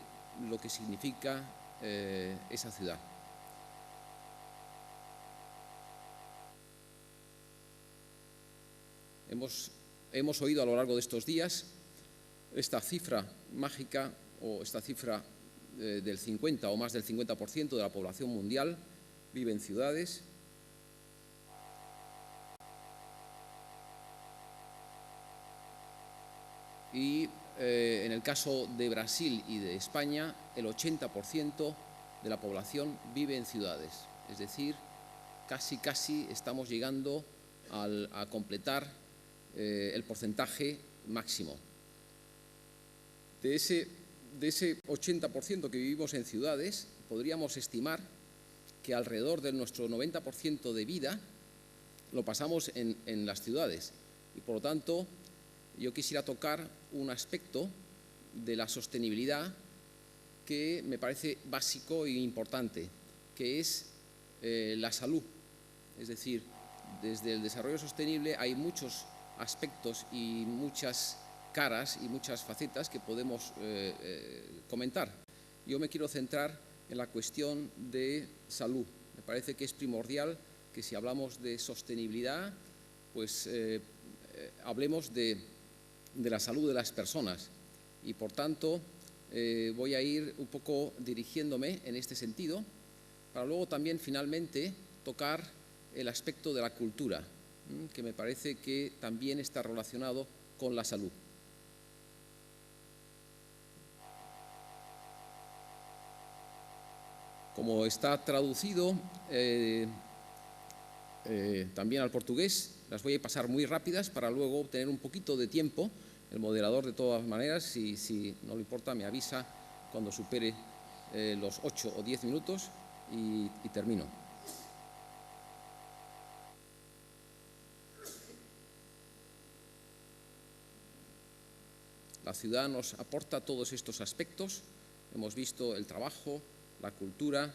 lo que significa esa ciudad. Hemos oído a lo largo de estos días esta cifra mágica o esta cifra del 50 o más del 50% de la población mundial vive en ciudades. Y en el caso de Brasil y de España, el 80% de la población vive en ciudades. Es decir, casi estamos llegando a completar el porcentaje máximo. De ese 80% que vivimos en ciudades, podríamos estimar que alrededor de nuestro 90% de vida lo pasamos en las ciudades. Y por lo tanto, yo quisiera tocar un aspecto de la sostenibilidad que me parece básico e importante, que es la salud. Es decir, desde el desarrollo sostenible hay muchos aspectos y muchas caras y muchas facetas que podemos comentar. Yo me quiero centrar en la cuestión de salud. Me parece que es primordial que si hablamos de sostenibilidad, pues hablemos de la salud de las personas y, por tanto, voy a ir un poco dirigiéndome en este sentido para luego también finalmente tocar el aspecto de la cultura, que me parece que también está relacionado con la salud. Como está traducido también al portugués, las voy a pasar muy rápidas para luego obtener un poquito de tiempo. El moderador, de todas maneras, si no le importa, me avisa cuando supere los 8 o 10 minutos y termino. La ciudad nos aporta todos estos aspectos. Hemos visto el trabajo, la cultura,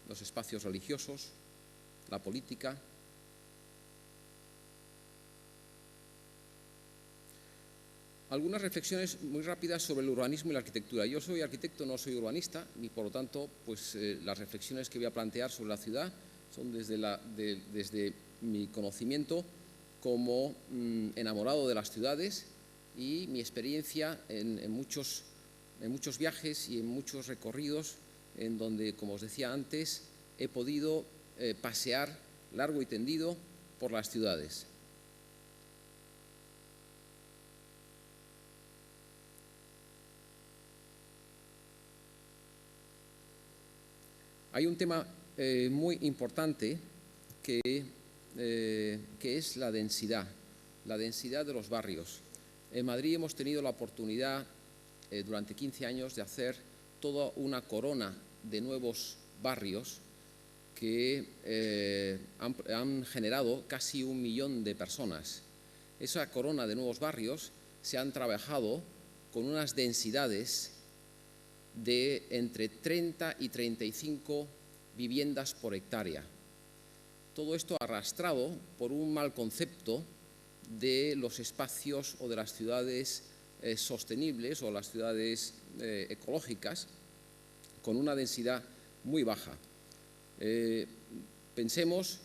los espacios religiosos, la política. Algunas reflexiones muy rápidas sobre el urbanismo y la arquitectura. Yo soy arquitecto, no soy urbanista, y por lo tanto, pues las reflexiones que voy a plantear sobre la ciudad son desde mi conocimiento como enamorado de las ciudades y mi experiencia en muchos viajes y en muchos recorridos en donde, como os decía antes, he podido pasear largo y tendido por las ciudades. Hay un tema muy importante que es la densidad de los barrios. En Madrid hemos tenido la oportunidad durante 15 años de hacer toda una corona de nuevos barrios que han generado casi 1 millón de personas. Esa corona de nuevos barrios se han trabajado con unas densidades de entre 30 y 35 viviendas por hectárea. Todo esto arrastrado por un mal concepto de los espacios o de las ciudades sostenibles o las ciudades ecológicas con una densidad muy baja. Pensemos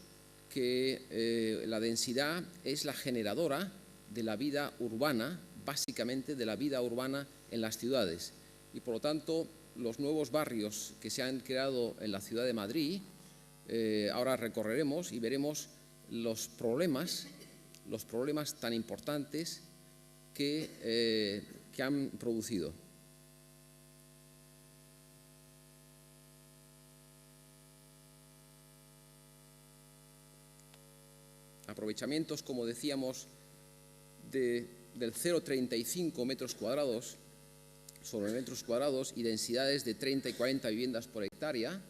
que la densidad es la generadora de la vida urbana, básicamente de la vida urbana en las ciudades. Y por lo tanto, los nuevos barrios que se han creado en la ciudad de Madrid, ahora recorreremos y veremos los problemas tan importantes que han producido. Aprovechamientos, como decíamos, del 0,35 metros cuadrados sobre metros cuadrados y densidades de 30 y 40 viviendas por hectárea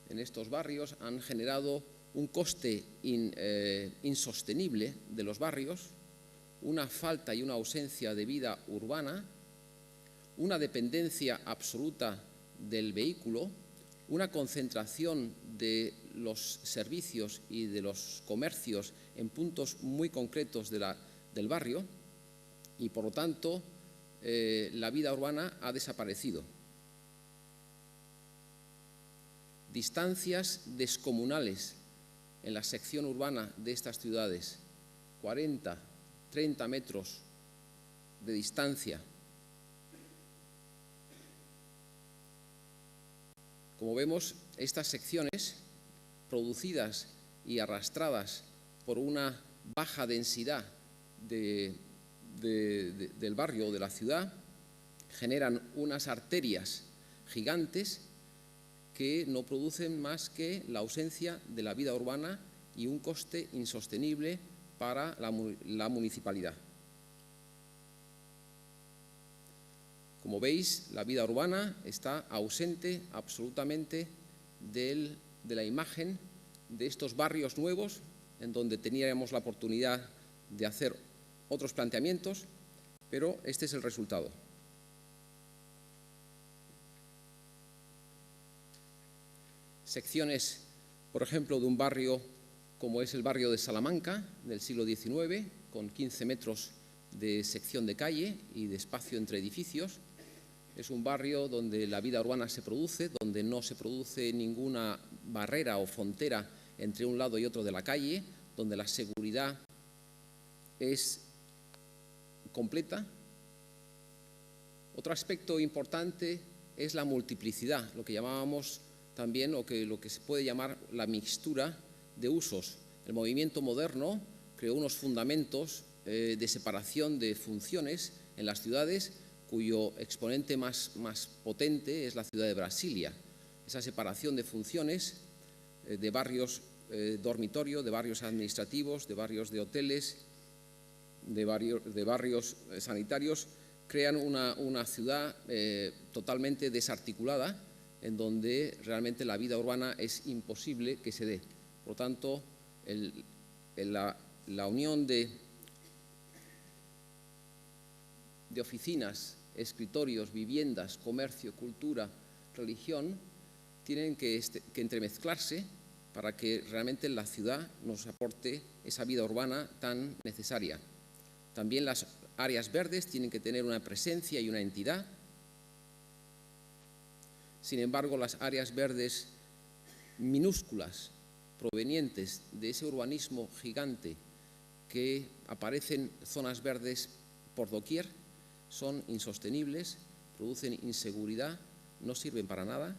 en estos barrios han generado un coste insostenible de los barrios, una falta y una ausencia de vida urbana, una dependencia absoluta del vehículo, una concentración de los servicios y de los comercios en puntos muy concretos del barrio y, por lo tanto, la vida urbana ha desaparecido. Distancias descomunales en la sección urbana de estas ciudades, 40, 30 metros de distancia. Como vemos, estas secciones, producidas y arrastradas por una baja densidad del barrio o de la ciudad, generan unas arterias gigantes que no producen más que la ausencia de la vida urbana y un coste insostenible para la municipalidad. Como veis, la vida urbana está ausente absolutamente de la imagen de estos barrios nuevos, en donde teníamos la oportunidad de hacer otros planteamientos, pero este es el resultado. Secciones, por ejemplo, de un barrio como es el barrio de Salamanca del siglo XIX, con 15 metros de sección de calle y de espacio entre edificios. Es un barrio donde la vida urbana se produce, donde no se produce ninguna barrera o frontera entre un lado y otro de la calle, donde la seguridad es completa. Otro aspecto importante es la multiplicidad, lo que llamábamos también, lo que se puede llamar la mixtura de usos. El movimiento moderno creó unos fundamentos de separación de funciones en las ciudades, cuyo exponente más potente es la ciudad de Brasilia. Esa separación de funciones de barrios dormitorio, de barrios administrativos, de barrios de hoteles, de barrios sanitarios, crean una ciudad totalmente desarticulada, en donde realmente la vida urbana es imposible que se dé. Por lo tanto, la unión de oficinas, escritorios, viviendas, comercio, cultura, religión, tienen que entremezclarse para que realmente la ciudad nos aporte esa vida urbana tan necesaria. También las áreas verdes tienen que tener una presencia y una entidad. Sin embargo, las áreas verdes minúsculas, provenientes de ese urbanismo gigante que aparecen zonas verdes por doquier, son insostenibles, producen inseguridad, no sirven para nada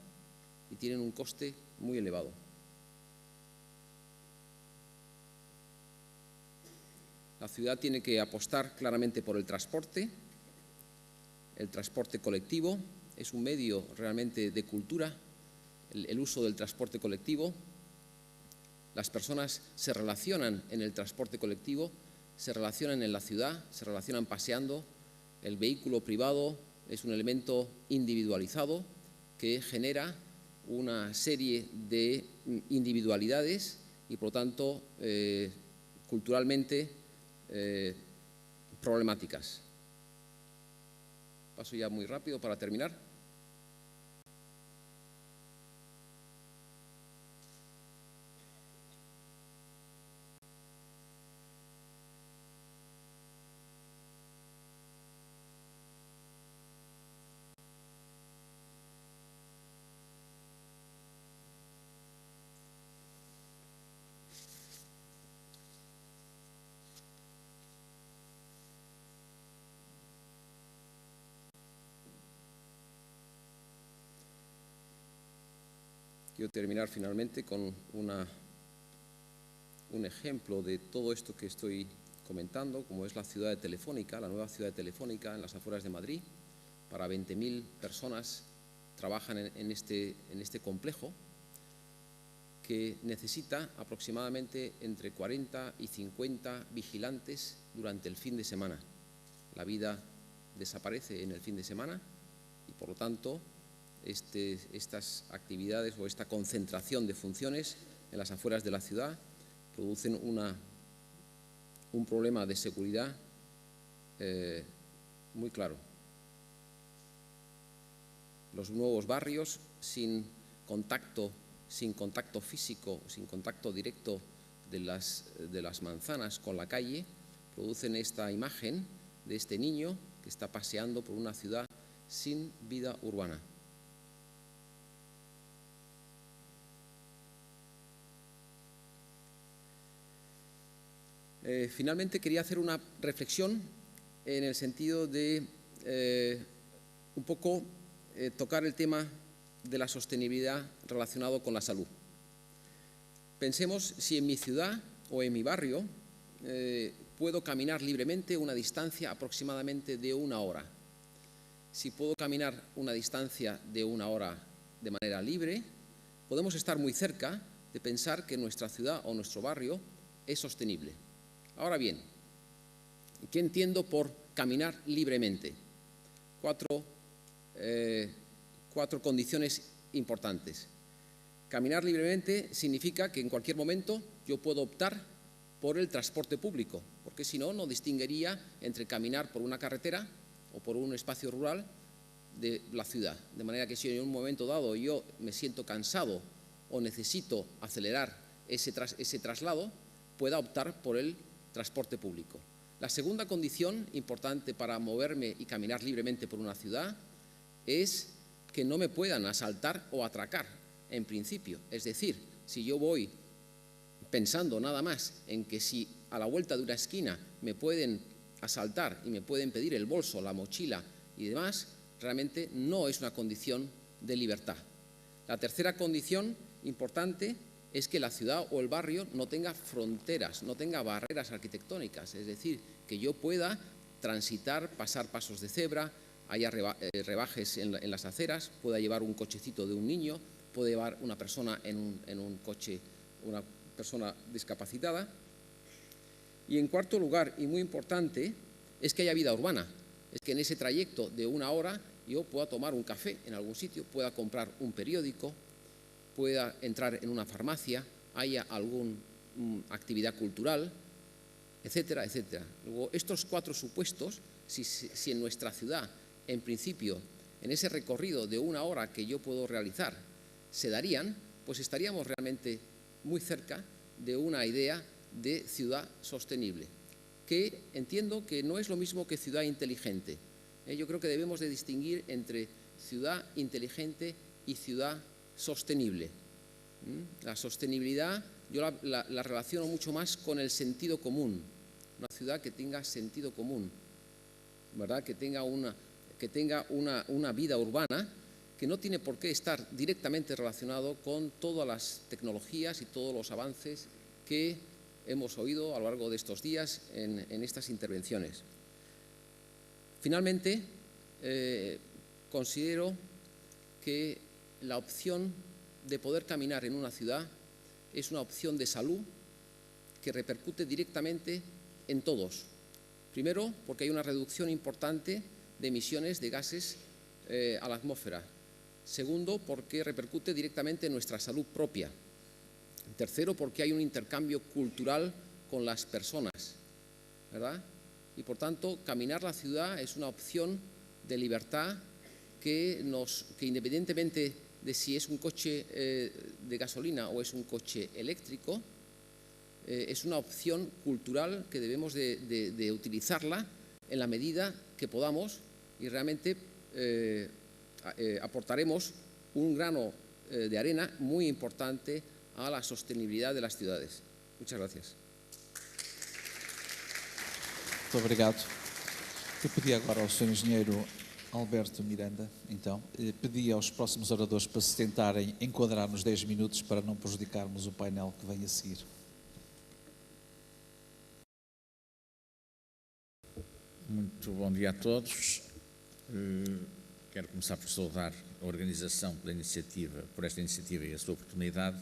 y tienen un coste muy elevado. La ciudad tiene que apostar claramente por el transporte colectivo. Es un medio realmente de cultura, el uso del transporte colectivo. Las personas se relacionan en el transporte colectivo, se relacionan en la ciudad, se relacionan paseando. El vehículo privado es un elemento individualizado que genera una serie de individualidades y, por lo tanto, culturalmente problemáticas. Paso ya muy rápido para terminar. quiero terminar finalmente con un ejemplo de todo esto que estoy comentando, como es la ciudad de Telefónica, la nueva ciudad de Telefónica en las afueras de Madrid. Para 20.000 personas trabajan en este complejo, que necesita aproximadamente entre 40 y 50 vigilantes durante el fin de semana. La vida desaparece en el fin de semana y, por lo tanto, estas actividades o esta concentración de funciones en las afueras de la ciudad producen un problema de seguridad muy claro. Los nuevos barrios sin contacto físico, sin contacto directo de las manzanas con la calle, producen esta imagen de este niño que está paseando por una ciudad sin vida urbana. Finalmente quería hacer una reflexión en el sentido de un poco tocar el tema de la sostenibilidad relacionado con la salud. Pensemos si en mi ciudad o en mi barrio puedo caminar libremente una distancia aproximadamente de 1 hora. Si puedo caminar una distancia de 1 hora de manera libre, podemos estar muy cerca de pensar que nuestra ciudad o nuestro barrio es sostenible. Ahora bien, ¿qué entiendo por caminar libremente? Cuatro condiciones importantes. Caminar libremente significa que en cualquier momento yo puedo optar por el transporte público, porque si no, no distinguiría entre caminar por una carretera o por un espacio rural de la ciudad. De manera que si en un momento dado yo me siento cansado o necesito acelerar ese traslado, pueda optar por el transporte público. La segunda condición importante para moverme y caminar libremente por una ciudad es que no me puedan asaltar o atracar, en principio. Es decir, si yo voy pensando nada más en que si a la vuelta de una esquina me pueden asaltar y me pueden pedir el bolso, la mochila y demás, realmente no es una condición de libertad. La tercera condición importante es que la ciudad o el barrio no tenga fronteras, no tenga barreras arquitectónicas, es decir, que yo pueda transitar, pasar pasos de cebra, haya rebajes en las aceras, pueda llevar un cochecito de un niño, puede llevar una persona en un coche, una persona discapacitada. Y en cuarto lugar, y muy importante, es que haya vida urbana, es que en ese trayecto de 1 hora yo pueda tomar un café en algún sitio, pueda comprar un periódico, pueda entrar en una farmacia, haya alguna actividad cultural, etcétera, etcétera. Luego, estos 4 supuestos, si en nuestra ciudad, en principio, en ese recorrido de 1 hora que yo puedo realizar, se darían, pues estaríamos realmente muy cerca de una idea de ciudad sostenible, que entiendo que no es lo mismo que ciudad inteligente. Yo creo que debemos de distinguir entre ciudad inteligente y ciudad sostenible. La sostenibilidad yo la relaciono mucho más con el sentido común, una ciudad que tenga sentido común, ¿verdad? Que tenga una vida urbana que no tiene por qué estar directamente relacionado con todas las tecnologías y todos los avances que hemos oído a lo largo de estos días en estas intervenciones. Finalmente, considero que la opción de poder caminar en una ciudad es una opción de salud que repercute directamente en todos. Primero, porque hay una reducción importante de emisiones de gases a la atmósfera. Segundo, porque repercute directamente en nuestra salud propia. Tercero, porque hay un intercambio cultural con las personas, ¿verdad? Y por tanto, caminar la ciudad es una opción de libertad que independientemente de si es un coche de gasolina o es un coche eléctrico, es una opción cultural que debemos de utilizarla en la medida que podamos y realmente aportaremos un grano de arena muy importante a la sostenibilidad de las ciudades. Muchas gracias. Muito obrigado. Eu pedi agora ao Sr. Engenheiro Alberto Miranda, então, pedi aos próximos oradores para se tentarem enquadrar nos 10 minutos para não prejudicarmos o painel que vem a seguir. Muito bom dia a todos. Quero começar por saudar a organização da iniciativa, por esta iniciativa e a sua oportunidade,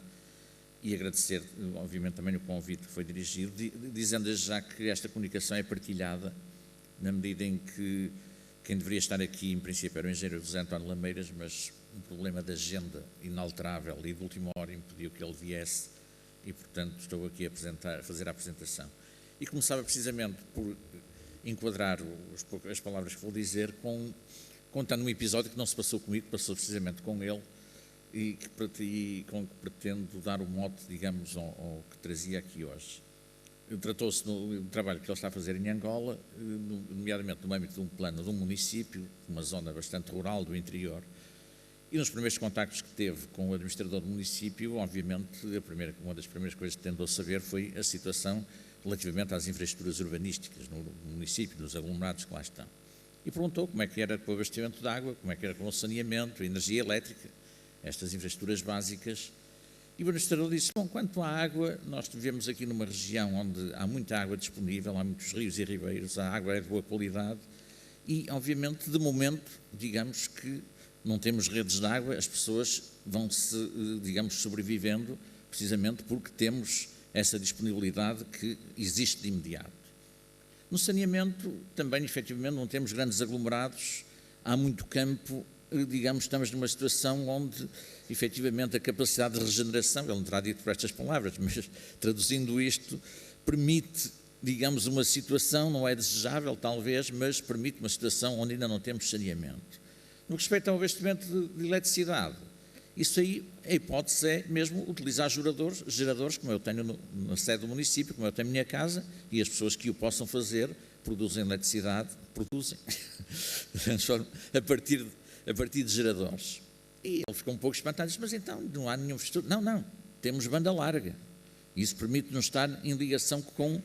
e agradecer, obviamente, também o convite que foi dirigido, dizendo já que esta comunicação é partilhada, na medida em que quem deveria estar aqui, em princípio, era o engenheiro José António Lameiras, mas um problema de agenda inalterável e de última hora impediu que ele viesse e, portanto, estou aqui a fazer a apresentação. E começava precisamente por enquadrar as palavras que vou dizer contando um episódio que não se passou comigo, passou precisamente com ele e com que pretendo dar o mote, digamos, ao que trazia aqui hoje. Tratou-se do trabalho que ele está a fazer em Angola, nomeadamente no âmbito de um plano de um município, uma zona bastante rural do interior, e nos primeiros contactos que teve com o administrador do município, obviamente, uma das primeiras coisas que tentou saber foi a situação relativamente às infraestruturas urbanísticas no município, dos aglomerados que lá estão. E perguntou como é que era com o abastecimento de água, como é que era com o saneamento, a energia elétrica, estas infraestruturas básicas. E o administrador disse, bom, quanto à água, nós vivemos aqui numa região onde há muita água disponível, há muitos rios e ribeiros, a água é de boa qualidade e, obviamente, de momento, digamos que não temos redes de água, as pessoas vão-se, digamos, sobrevivendo precisamente porque temos essa disponibilidade que existe de imediato. No saneamento, também, efetivamente, não temos grandes aglomerados, há muito campo, digamos, estamos numa situação onde, efetivamente, a capacidade de regeneração, ele não terá dito por estas palavras, mas traduzindo isto, permite, digamos, uma situação, não é desejável talvez, mas permite uma situação onde ainda não temos saneamento. No que respeita ao abastecimento de eletricidade, isso aí, a hipótese é mesmo utilizar geradores como eu tenho na sede do município, como eu tenho na minha casa, e as pessoas que o possam fazer produzem eletricidade, a partir de geradores. E ele ficou um pouco espantado, disse, mas então não há nenhum futuro. Não, temos banda larga. Isso permite-nos estar em ligação com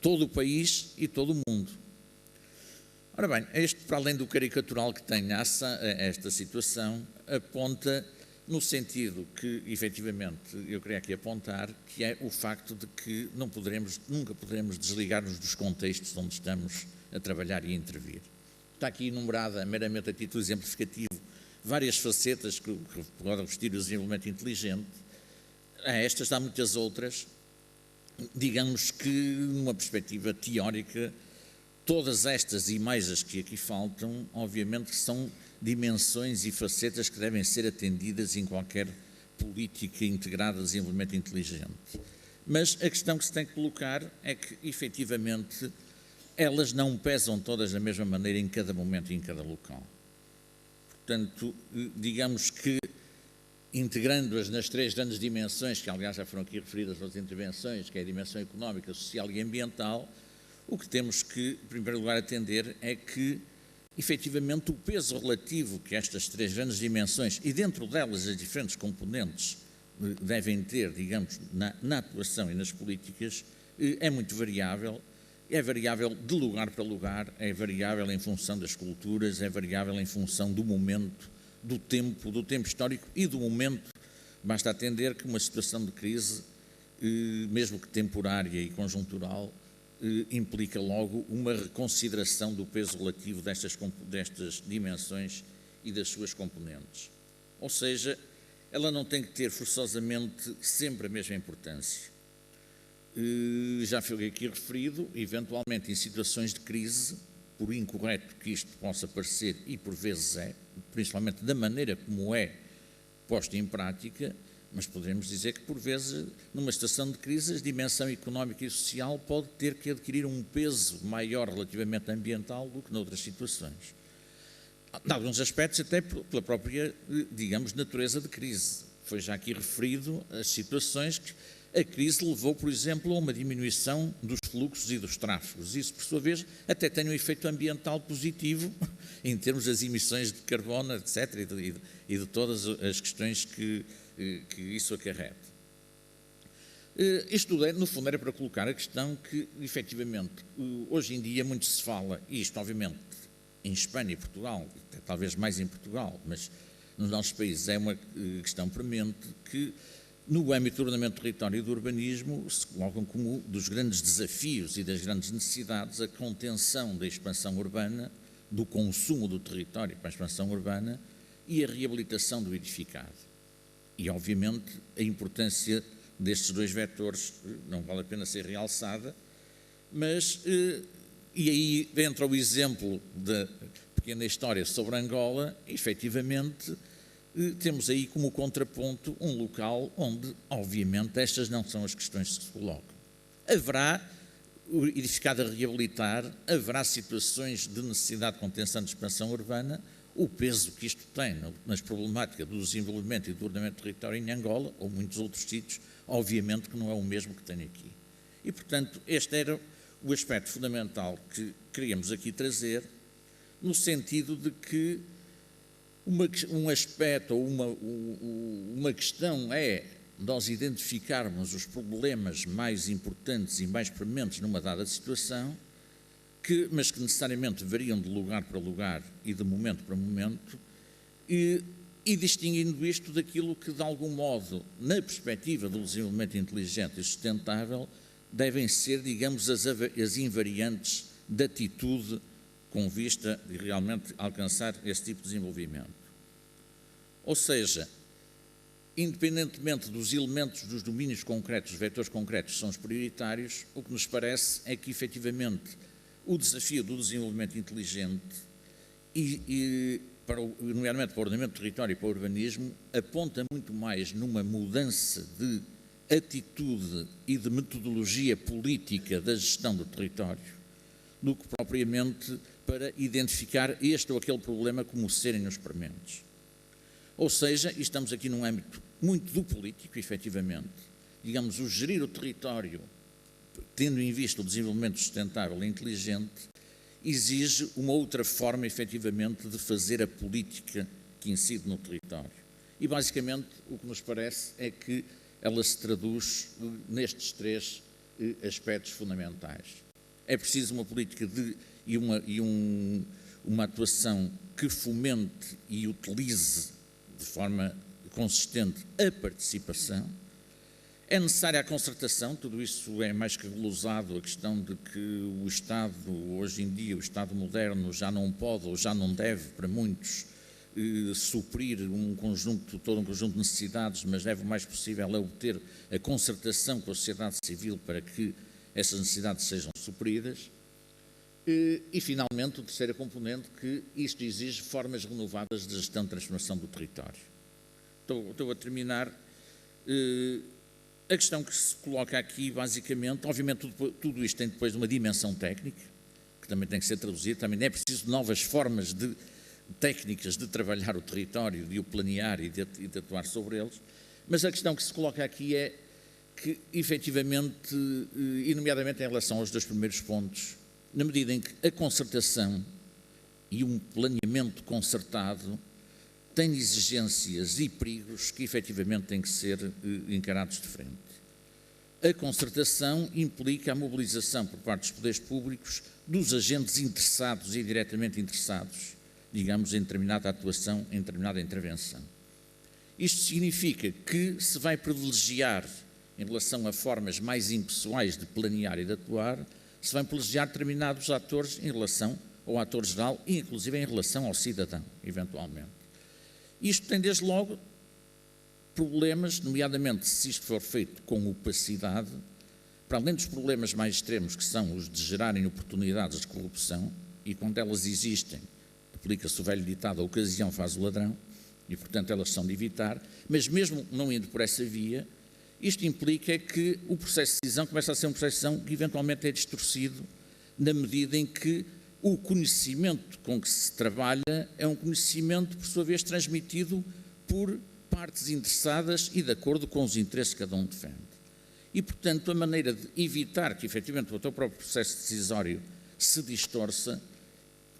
todo o país e todo o mundo. Ora bem, para além do caricatural que tem esta situação, aponta no sentido que, efetivamente, eu queria aqui apontar, que é o facto de que nunca poderemos desligar-nos dos contextos onde estamos a trabalhar e a intervir. Está aqui enumerada, meramente a título exemplificativo, várias facetas que podem revestir o desenvolvimento inteligente. A estas há muitas outras, digamos que, numa perspectiva teórica, todas estas e mais as que aqui faltam, obviamente, são dimensões e facetas que devem ser atendidas em qualquer política integrada de desenvolvimento inteligente. Mas a questão que se tem que colocar é que, efetivamente, elas não pesam todas da mesma maneira em cada momento e em cada local. Portanto, digamos que, integrando-as nas três grandes dimensões, que aliás já foram aqui referidas nas intervenções, que é a dimensão económica, social e ambiental, o que temos que, em primeiro lugar, atender é que, efetivamente, o peso relativo que estas três grandes dimensões, e dentro delas as diferentes componentes, devem ter, digamos, na atuação e nas políticas, é muito variável. É variável de lugar para lugar, é variável em função das culturas, é variável em função do momento, do tempo histórico e do momento. Basta atender que uma situação de crise, mesmo que temporária e conjuntural, implica logo uma reconsideração do peso relativo destas dimensões e das suas componentes. Ou seja, ela não tem que ter forçosamente sempre a mesma importância. Já foi aqui referido, eventualmente em situações de crise, por incorreto que isto possa parecer, e por vezes é, principalmente da maneira como é posta em prática, mas poderemos dizer que, por vezes, numa situação de crise, a dimensão económica e social pode ter que adquirir um peso maior relativamente ambiental do que noutras situações. Em alguns aspectos, até pela própria, digamos, natureza de crise. Foi já aqui referido as situações que a crise levou, por exemplo, a uma diminuição dos fluxos e dos tráfegos. Isso, por sua vez, até tem um efeito ambiental positivo em termos das emissões de carbono, etc., e de todas as questões que isso acarreta. Isto, no fundo, era para colocar a questão que, efetivamente, hoje em dia muito se fala, e isto, obviamente, em Espanha e Portugal, talvez mais em Portugal, mas nos nossos países é uma questão premente, que no âmbito do ordenamento do território e do urbanismo se colocam como um dos grandes desafios e das grandes necessidades a contenção da expansão urbana, do consumo do território para a expansão urbana e a reabilitação do edificado. E, obviamente, a importância destes dois vetores não vale a pena ser realçada, mas, e aí entra o exemplo da pequena história sobre Angola, efetivamente, temos aí como contraponto um local onde, obviamente, estas não são as questões que se colocam. Haverá o edificado a reabilitar, haverá situações de necessidade de contenção de expansão urbana, o peso que isto tem nas problemáticas do desenvolvimento e do ordenamento do território em Angola, ou muitos outros sítios, obviamente que não é o mesmo que tem aqui. E, portanto, este era o aspecto fundamental que queríamos aqui trazer, no sentido de que um aspecto ou uma questão é nós identificarmos os problemas mais importantes e mais prementes numa dada situação, mas que necessariamente variam de lugar para lugar e de momento para momento, e distinguindo isto daquilo que, de algum modo, na perspectiva do desenvolvimento inteligente e sustentável, devem ser, digamos, as invariantes de atitude com vista de realmente alcançar esse tipo de desenvolvimento. Ou seja, independentemente dos elementos, dos domínios concretos, dos vetores concretos que são os prioritários, o que nos parece é que, efetivamente, o desafio do desenvolvimento inteligente, nomeadamente para o ordenamento do território e para o urbanismo, aponta muito mais numa mudança de atitude e de metodologia política da gestão do território, do que propriamente para identificar este ou aquele problema como serem os prementes. Ou seja, estamos aqui num âmbito muito do político, efetivamente. Digamos, o gerir o território, tendo em vista o desenvolvimento sustentável e inteligente, exige uma outra forma, efetivamente, de fazer a política que incide no território. E, basicamente, o que nos parece é que ela se traduz nestes três aspectos fundamentais. É preciso uma política uma atuação que fomente e utilize de forma consistente a participação. É necessária a concertação, tudo isso é mais que glosado, a questão de que o Estado, hoje em dia, o Estado moderno já não pode ou já não deve, para muitos, suprir todo um conjunto de necessidades, mas deve o mais possível a obter a concertação com a sociedade civil para que essas necessidades sejam supridas. E, finalmente, o terceiro componente, que isto exige formas renovadas de gestão de transformação do território. Estou a terminar. A questão que se coloca aqui, basicamente, obviamente tudo isto tem depois uma dimensão técnica, que também tem que ser traduzida, também é preciso novas formas técnicas de trabalhar o território, de o planear e de atuar sobre eles, mas a questão que se coloca aqui é que, efetivamente, e nomeadamente em relação aos dois primeiros pontos, na medida em que a concertação e um planeamento concertado têm exigências e perigos que efetivamente têm que ser encarados de frente. A concertação implica a mobilização por parte dos poderes públicos dos agentes interessados e diretamente interessados, digamos, em determinada atuação, em determinada intervenção. Isto significa que se vai privilegiar, em relação a formas mais impessoais de planear e de atuar, se vai privilegiar determinados atores em relação ao ator geral e, inclusive, em relação ao cidadão, eventualmente. Isto tem, desde logo, problemas, nomeadamente se isto for feito com opacidade, para além dos problemas mais extremos, que são os de gerarem oportunidades de corrupção, e quando elas existem, aplica-se o velho ditado, a ocasião faz o ladrão, e, portanto, elas são de evitar, mas mesmo não indo por essa via, isto implica que o processo de decisão começa a ser um processo de decisão que eventualmente é distorcido na medida em que o conhecimento com que se trabalha é um conhecimento, por sua vez, transmitido por partes interessadas e de acordo com os interesses que cada um defende. E, portanto, a maneira de evitar que, efetivamente, o teu próprio processo decisório se distorça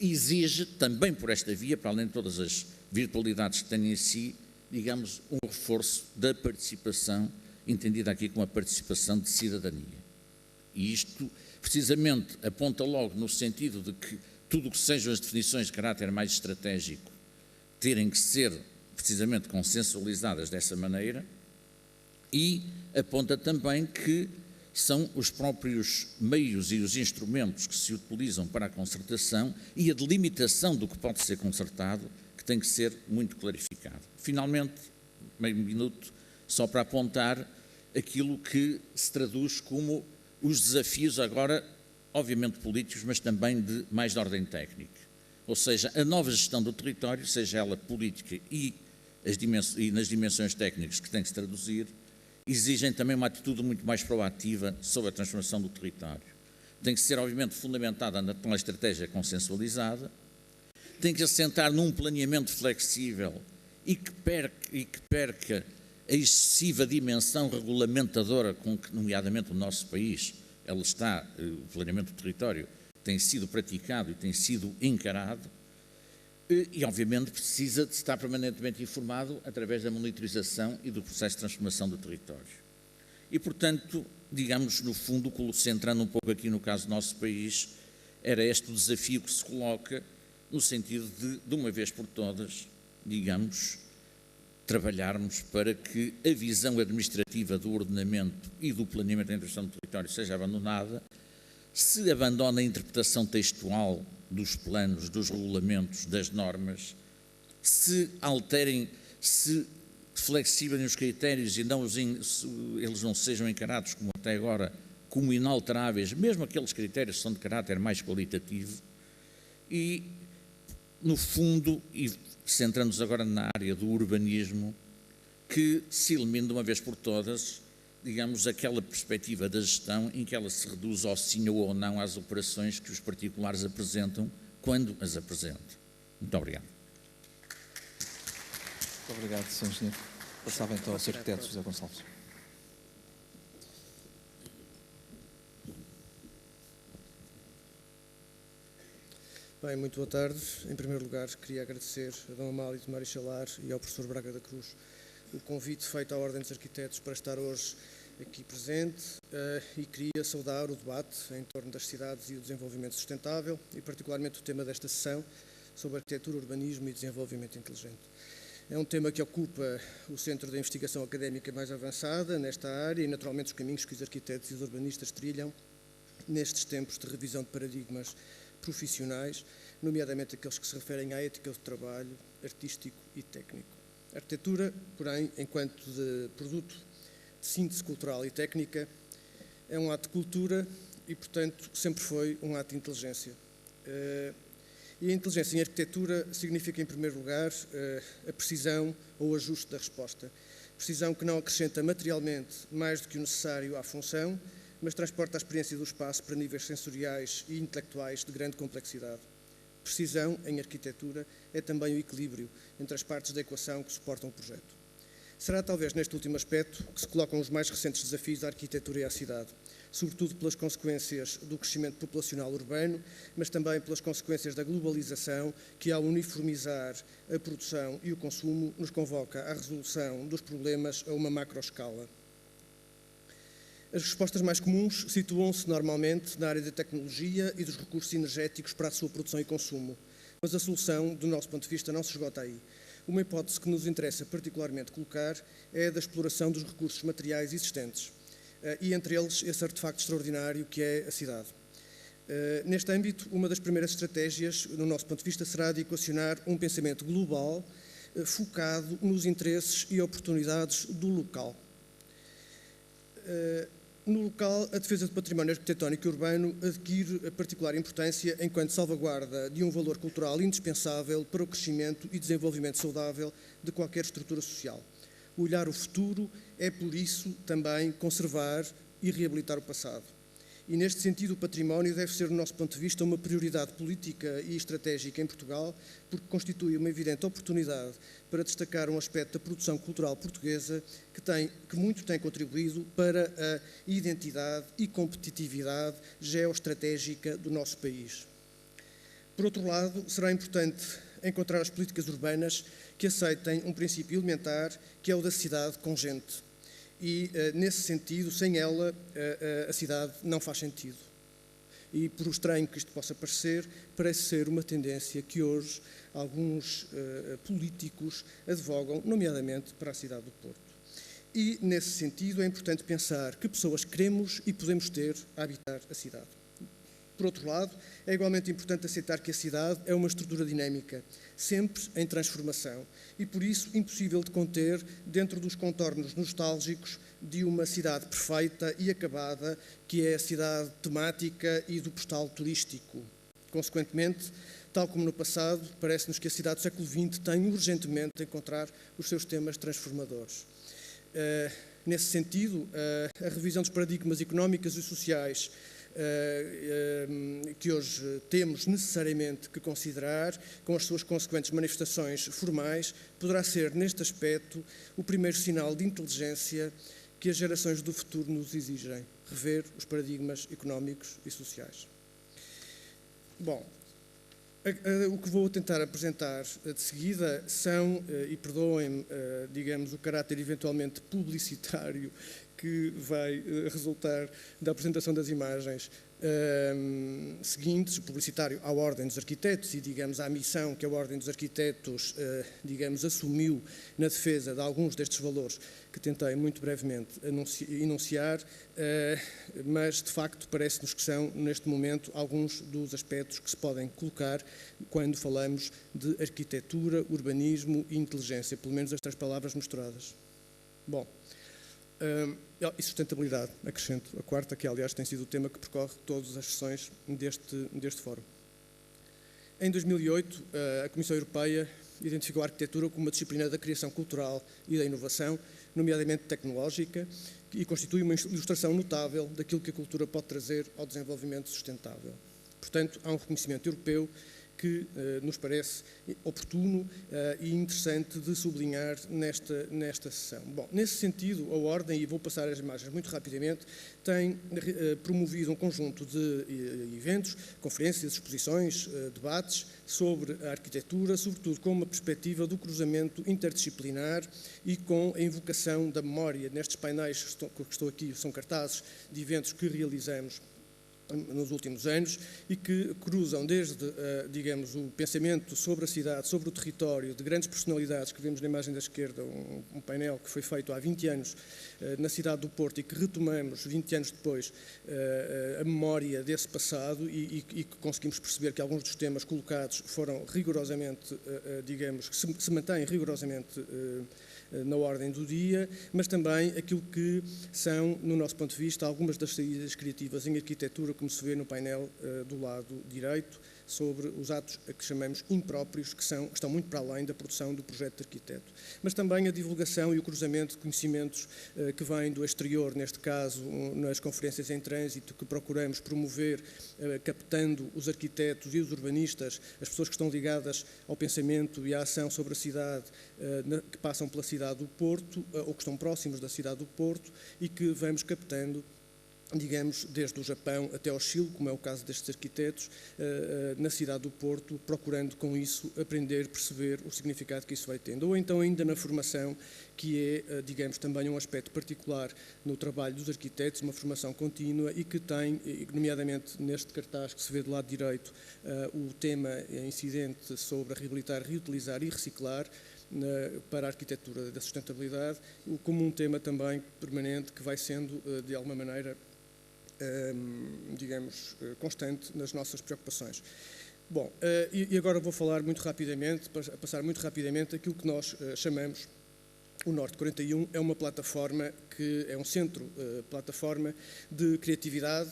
exige, também por esta via, para além de todas as virtualidades que tem em si, digamos, um reforço da participação, entendida aqui como a participação de cidadania. E isto, precisamente, aponta logo no sentido de que, tudo o que sejam as definições de caráter mais estratégico terem que ser precisamente consensualizadas dessa maneira, e aponta também que são os próprios meios e os instrumentos que se utilizam para a concertação e a delimitação do que pode ser concertado que tem que ser muito clarificado. Finalmente, meio minuto, só para apontar aquilo que se traduz como os desafios agora, obviamente políticos, mas também mais de ordem técnica. Ou seja, a nova gestão do território, seja ela política e nas dimensões técnicas que tem que se traduzir, exigem também uma atitude muito mais proativa sobre a transformação do território. Tem que ser, obviamente, fundamentada numa estratégia consensualizada, tem que assentar num planeamento flexível e que perca a excessiva dimensão regulamentadora com que, nomeadamente, o nosso país, o planeamento do território tem sido praticado e tem sido encarado, e, obviamente, precisa de estar permanentemente informado através da monitorização e do processo de transformação do território. E, portanto, digamos, no fundo, centrando um pouco aqui no caso do nosso país, era este o desafio que se coloca no sentido de uma vez por todas, digamos, trabalharmos para que a visão administrativa do ordenamento e do planeamento da integração do território seja abandonada, se abandona a interpretação textual dos planos, dos regulamentos, das normas, se alterem, se flexibilem os critérios e eles não sejam encarados como até agora, como inalteráveis, mesmo aqueles critérios que são de caráter mais qualitativo, e, no fundo, e centrando-nos agora na área do urbanismo, que se elimine de uma vez por todas, digamos, aquela perspectiva da gestão em que ela se reduz ao sim ou ao não às operações que os particulares apresentam quando as apresentam. Muito obrigado. Muito obrigado, Sr. Engenheiro. Passava então ao Sr. Arquiteto José Gonçalves. Bem, muito boa tarde. Em primeiro lugar, queria agradecer a Dom Amálio de Marichalar e ao professor Braga da Cruz o convite feito à Ordem dos Arquitetos para estar hoje aqui presente e queria saudar o debate em torno das cidades e o desenvolvimento sustentável e particularmente o tema desta sessão sobre arquitetura, urbanismo e desenvolvimento inteligente. É um tema que ocupa o centro da investigação académica mais avançada nesta área e naturalmente os caminhos que os arquitetos e os urbanistas trilham nestes tempos de revisão de paradigmas profissionais, nomeadamente aqueles que se referem à ética do trabalho, artístico e técnico. A arquitetura, porém, enquanto de produto de síntese cultural e técnica, é um ato de cultura e, portanto, sempre foi um ato de inteligência. E a inteligência em arquitetura significa, em primeiro lugar, a precisão ou o ajuste da resposta. Precisão que não acrescenta materialmente mais do que o necessário à função, mas transporta a experiência do espaço para níveis sensoriais e intelectuais de grande complexidade. Precisão, em arquitetura, é também o equilíbrio entre as partes da equação que suportam o projeto. Será talvez neste último aspecto que se colocam os mais recentes desafios à arquitetura e à cidade, sobretudo pelas consequências do crescimento populacional urbano, mas também pelas consequências da globalização, que ao uniformizar a produção e o consumo, nos convoca à resolução dos problemas a uma macroescala. As respostas mais comuns situam-se normalmente na área da tecnologia e dos recursos energéticos para a sua produção e consumo, mas a solução, do nosso ponto de vista, não se esgota aí. Uma hipótese que nos interessa particularmente colocar é a da exploração dos recursos materiais existentes, e entre eles esse artefacto extraordinário que é a cidade. Neste âmbito, uma das primeiras estratégias, no nosso ponto de vista, será de equacionar um pensamento global focado nos interesses e oportunidades do local. No local, a defesa do património arquitetónico e urbano adquire a particular importância enquanto salvaguarda de um valor cultural indispensável para o crescimento e desenvolvimento saudável de qualquer estrutura social. Olhar o futuro é, por isso, também conservar e reabilitar o passado. E, neste sentido, o património deve ser, do nosso ponto de vista, uma prioridade política e estratégica em Portugal, porque constitui uma evidente oportunidade para destacar um aspecto da produção cultural portuguesa que muito tem contribuído para a identidade e competitividade geoestratégica do nosso país. Por outro lado, será importante encontrar as políticas urbanas que aceitem um princípio elementar, que é o da cidade com gente. E, nesse sentido, sem ela, a cidade não faz sentido. E, por estranho que isto possa parecer, parece ser uma tendência que hoje alguns políticos advogam, nomeadamente para a cidade do Porto. E, nesse sentido, é importante pensar que pessoas queremos e podemos ter a habitar a cidade. Por outro lado, é igualmente importante aceitar que a cidade é uma estrutura dinâmica, sempre em transformação, e por isso impossível de conter dentro dos contornos nostálgicos de uma cidade perfeita e acabada, que é a cidade temática e do postal turístico. Consequentemente, tal como no passado, parece-nos que a cidade do século XX tem urgentemente de encontrar os seus temas transformadores. Nesse sentido, a revisão dos paradigmas económicos e sociais que hoje temos necessariamente que considerar, com as suas consequentes manifestações formais, poderá ser, neste aspecto, o primeiro sinal de inteligência que as gerações do futuro nos exigem, rever os paradigmas económicos e sociais. Bom, o que vou tentar apresentar de seguida são, e perdoem-me, digamos, o caráter eventualmente publicitário que vai resultar da apresentação das imagens seguintes, publicitário à Ordem dos Arquitetos e, digamos, à missão que a Ordem dos Arquitetos, digamos, assumiu na defesa de alguns destes valores que tentei muito brevemente enunciar, mas, de facto, parece-nos que são, neste momento, alguns dos aspectos que se podem colocar quando falamos de arquitetura, urbanismo e inteligência, pelo menos as três palavras misturadas. Bom, e sustentabilidade, acrescento a quarta, que aliás tem sido o tema que percorre todas as sessões deste fórum. Em 2008, a Comissão Europeia identificou a arquitetura como uma disciplina da criação cultural e da inovação, nomeadamente tecnológica, e constitui uma ilustração notável daquilo que a cultura pode trazer ao desenvolvimento sustentável. Portanto, há um reconhecimento europeu que nos parece oportuno e interessante de sublinhar nesta sessão. Bom, nesse sentido, a Ordem, e vou passar as imagens muito rapidamente, tem promovido um conjunto de eventos, conferências, exposições, debates sobre a arquitetura, sobretudo com uma perspectiva do cruzamento interdisciplinar e com a invocação da memória. Nestes painéis que estou aqui são cartazes de eventos que realizamos nos últimos anos e que cruzam desde, digamos, o pensamento sobre a cidade, sobre o território, de grandes personalidades que vemos na imagem da esquerda, um painel que foi feito há 20 anos na cidade do Porto e que retomamos 20 anos depois a memória desse passado e que conseguimos perceber que alguns dos temas colocados foram rigorosamente, digamos, que se mantêm rigorosamente na ordem do dia, mas também aquilo que são, no nosso ponto de vista, algumas das saídas criativas em arquitetura, como se vê no painel do lado direito, sobre os atos a que chamamos impróprios, que estão muito para além da produção do projeto de arquiteto. Mas também a divulgação e o cruzamento de conhecimentos que vêm do exterior, neste caso, nas conferências em trânsito, que procuramos promover, captando os arquitetos e os urbanistas, as pessoas que estão ligadas ao pensamento e à ação sobre a cidade, que passam pela cidade do Porto, ou que estão próximos da cidade do Porto, e que vamos captando, digamos, desde o Japão até ao Chile, como é o caso destes arquitetos, na cidade do Porto, procurando com isso aprender, perceber o significado que isso vai tendo. Ou então ainda na formação, que é, digamos, também um aspecto particular no trabalho dos arquitetos, uma formação contínua e que tem, nomeadamente neste cartaz que se vê do lado direito, o tema incidente sobre reabilitar, reutilizar e reciclar, para a arquitetura da sustentabilidade, como um tema também permanente que vai sendo, de alguma maneira, digamos, constante nas nossas preocupações. Bom, e agora vou falar muito rapidamente, passar muito rapidamente aquilo que nós chamamos o Norte 41. É uma plataforma que é um centro, plataforma de criatividade,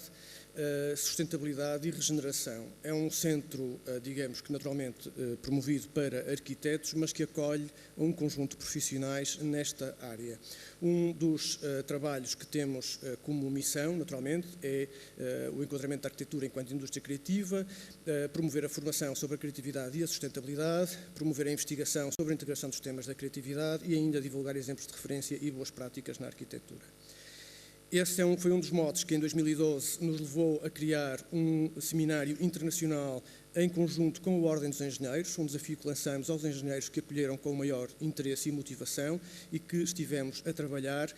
sustentabilidade e regeneração. É um centro, digamos, que naturalmente promovido para arquitetos, mas que acolhe um conjunto de profissionais nesta área. Um dos trabalhos que temos como missão, naturalmente, é o enquadramento da arquitetura enquanto indústria criativa, promover a formação sobre a criatividade e a sustentabilidade, promover a investigação sobre a integração dos temas da criatividade e ainda divulgar exemplos de referência e boas práticas na arquitetura. Esse foi um dos motes que, em 2012, nos levou a criar um seminário internacional em conjunto com a Ordem dos Engenheiros, um desafio que lançamos aos engenheiros que acolheram com o maior interesse e motivação e que estivemos a trabalhar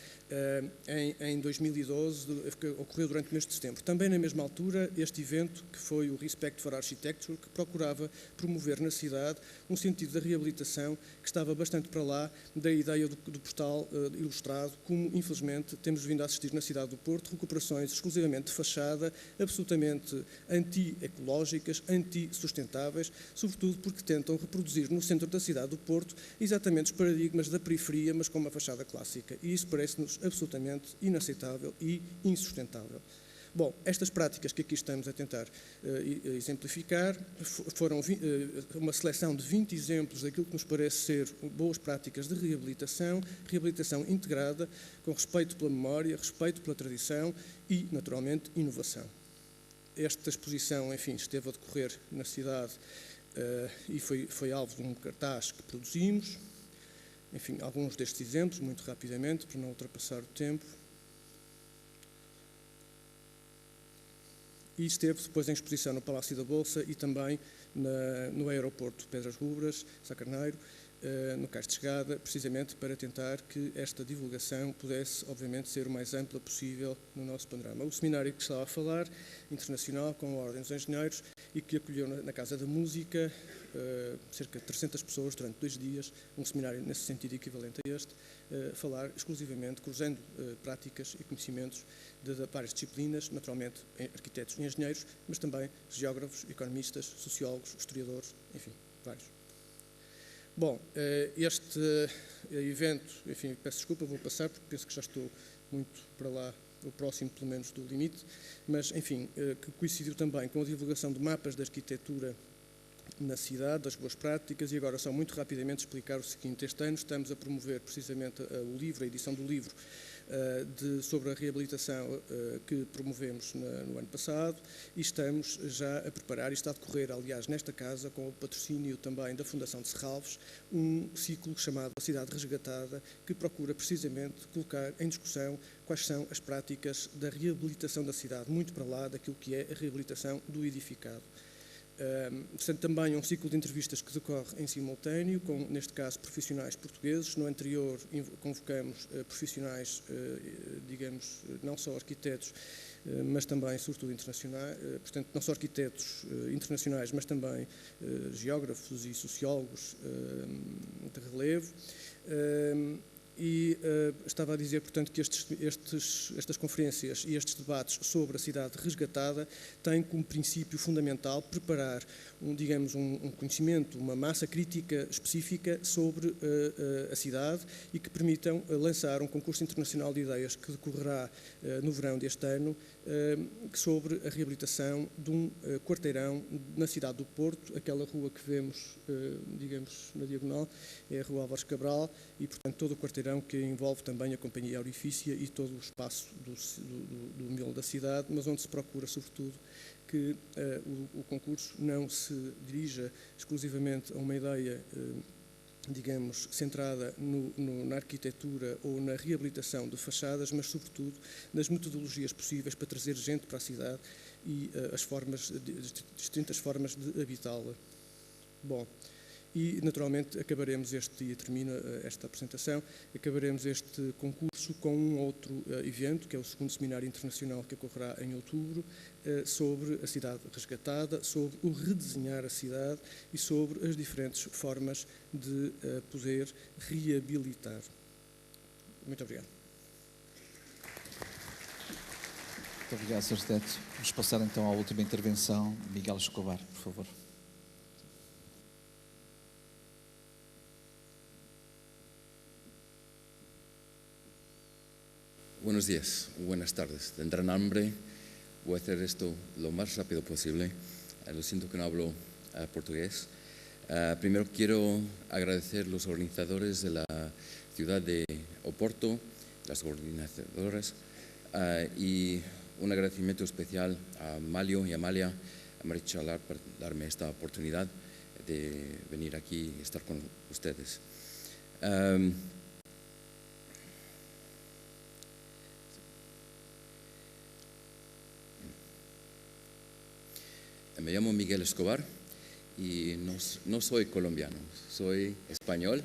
em 2012, que ocorreu durante o mês de setembro. Também na mesma altura, este evento, que foi o Respect for Architecture, que procurava promover na cidade um sentido da reabilitação que estava bastante para lá da ideia do postal ilustrado, como infelizmente temos vindo a assistir na cidade do Porto, recuperações exclusivamente de fachada, absolutamente anti-ecológicas, anti-sustentáveis, sobretudo porque tentam reproduzir no centro da cidade do Porto exatamente os paradigmas da periferia, mas com uma fachada clássica. E isso parece-nos absolutamente inaceitável e insustentável. Bom, estas práticas que aqui estamos a tentar exemplificar foram uma seleção de 20 exemplos daquilo que nos parece ser boas práticas de reabilitação integrada, com respeito pela memória, respeito pela tradição e, naturalmente, inovação. Esta exposição, enfim, esteve a decorrer na cidade e foi alvo de um cartaz que produzimos. Enfim, alguns destes exemplos, muito rapidamente, para não ultrapassar o tempo. E esteve depois em exposição no Palácio da Bolsa e também no aeroporto de Pedras Rubras, Sá Carneiro, no Cais de Chegada, precisamente para tentar que esta divulgação pudesse, obviamente, ser o mais ampla possível no nosso panorama. O seminário que estava a falar, internacional, com a Ordem dos Engenheiros, e que acolheu na Casa da Música cerca de 300 pessoas durante 2 dias, um seminário nesse sentido equivalente a este, falar exclusivamente, cruzando práticas e conhecimentos de várias disciplinas, naturalmente arquitetos e engenheiros, mas também geógrafos, economistas, sociólogos, historiadores, enfim, vários. Bom, este evento, enfim, peço desculpa, vou passar porque penso que já estou muito para lá, o próximo pelo menos do limite, mas enfim, que coincidiu também com a divulgação de mapas de arquitetura na cidade, das boas práticas, e agora só muito rapidamente explicar o seguinte: este ano estamos a promover precisamente o livro, a edição do livro sobre a reabilitação que promovemos no ano passado, e estamos já a preparar, e está a decorrer, aliás, nesta casa, com o patrocínio também da Fundação de Serralves, um ciclo chamado A Cidade Resgatada, que procura precisamente colocar em discussão quais são as práticas da reabilitação da cidade, muito para lá daquilo que é a reabilitação do edificado. Portanto, também um ciclo de entrevistas que decorre em simultâneo, com, neste caso, profissionais portugueses. No anterior, convocamos profissionais, digamos, não só arquitetos, mas também, sobretudo, internacionais, portanto, não só arquitetos internacionais, mas também geógrafos e sociólogos de relevo. E estava a dizer, portanto, que estas conferências e estes debates sobre a cidade resgatada têm como princípio fundamental preparar, digamos, um conhecimento, uma massa crítica específica sobre a cidade e que permitam lançar um concurso internacional de ideias que decorrerá no verão deste ano, sobre a reabilitação de um quarteirão na cidade do Porto. Aquela rua que vemos, digamos, na diagonal, é a Rua Álvares Cabral, e, portanto, todo o quarteirão que envolve também a Companhia Aurifícia e todo o espaço do miolo da cidade, mas onde se procura, sobretudo, que o concurso não se dirija exclusivamente a uma ideia, digamos, centrada na arquitetura ou na reabilitação de fachadas, mas, sobretudo, nas metodologias possíveis para trazer gente para a cidade e as distintas formas de habitá-la. Bom, e, naturalmente, acabaremos e termino esta apresentação, acabaremos este concurso com um outro evento, que é o segundo seminário internacional que ocorrerá em outubro, sobre a cidade resgatada, sobre o redesenhar a cidade e sobre as diferentes formas de poder reabilitar. Muito obrigado. Muito obrigado, Sr. Arquiteto. Vamos passar então à última intervenção. Miguel Escobar, por favor. Buenos días, buenas tardes. Tendrán hambre. Voy a hacer esto lo más rápido posible. Lo siento que no hablo portugués. Primero quiero agradecer a los organizadores de la ciudad de Oporto, las coordinadoras, y un agradecimiento especial a Malio y Amalia, a Marichalar, por darme esta oportunidad de venir aquí y estar con ustedes. Me llamo Miguel Escobar y no soy colombiano, soy español.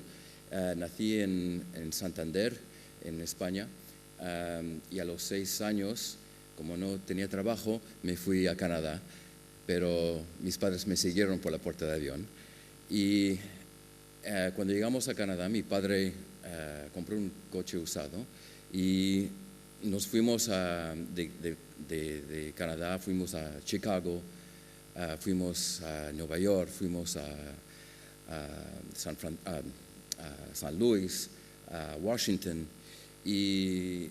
Nací en Santander, en España, y a los 6 años, como no tenía trabajo, me fui a Canadá, pero mis padres me siguieron por la puerta de avión. Y cuando llegamos a Canadá, mi padre compró un coche usado y nos fuimos de Canadá, fuimos a Chicago, fuimos a Nueva York, fuimos a San Luis, a Washington, y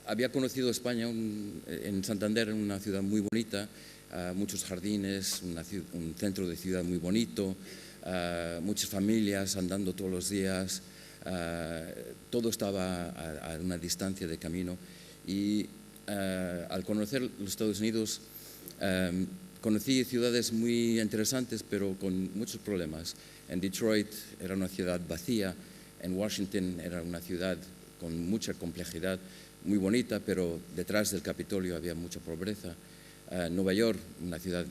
había conocido España en Santander, una ciudad muy bonita, muchos jardines, un centro de ciudad muy bonito, muchas familias andando todos los días, todo estaba a una distancia de camino. Y al conocer los Estados Unidos, conocí ciudades muy interesantes, pero con muchos problemas. En Detroit era una ciudad vacía, en Washington era una ciudad con mucha complejidad, muy bonita, pero detrás del Capitolio había mucha pobreza. Nueva York, una ciudad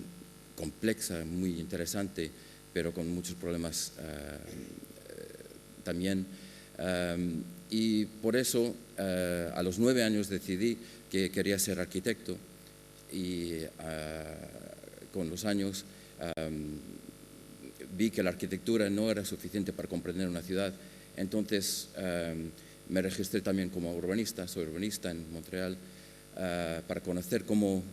compleja, muy interesante, pero con muchos problemas también. Y por eso, a los 9 años decidí que quería ser arquitecto, y con los años vi que la arquitectura no era suficiente para comprender una ciudad. Entonces me registré también como urbanista, soy urbanista en Montreal, para conocer cómo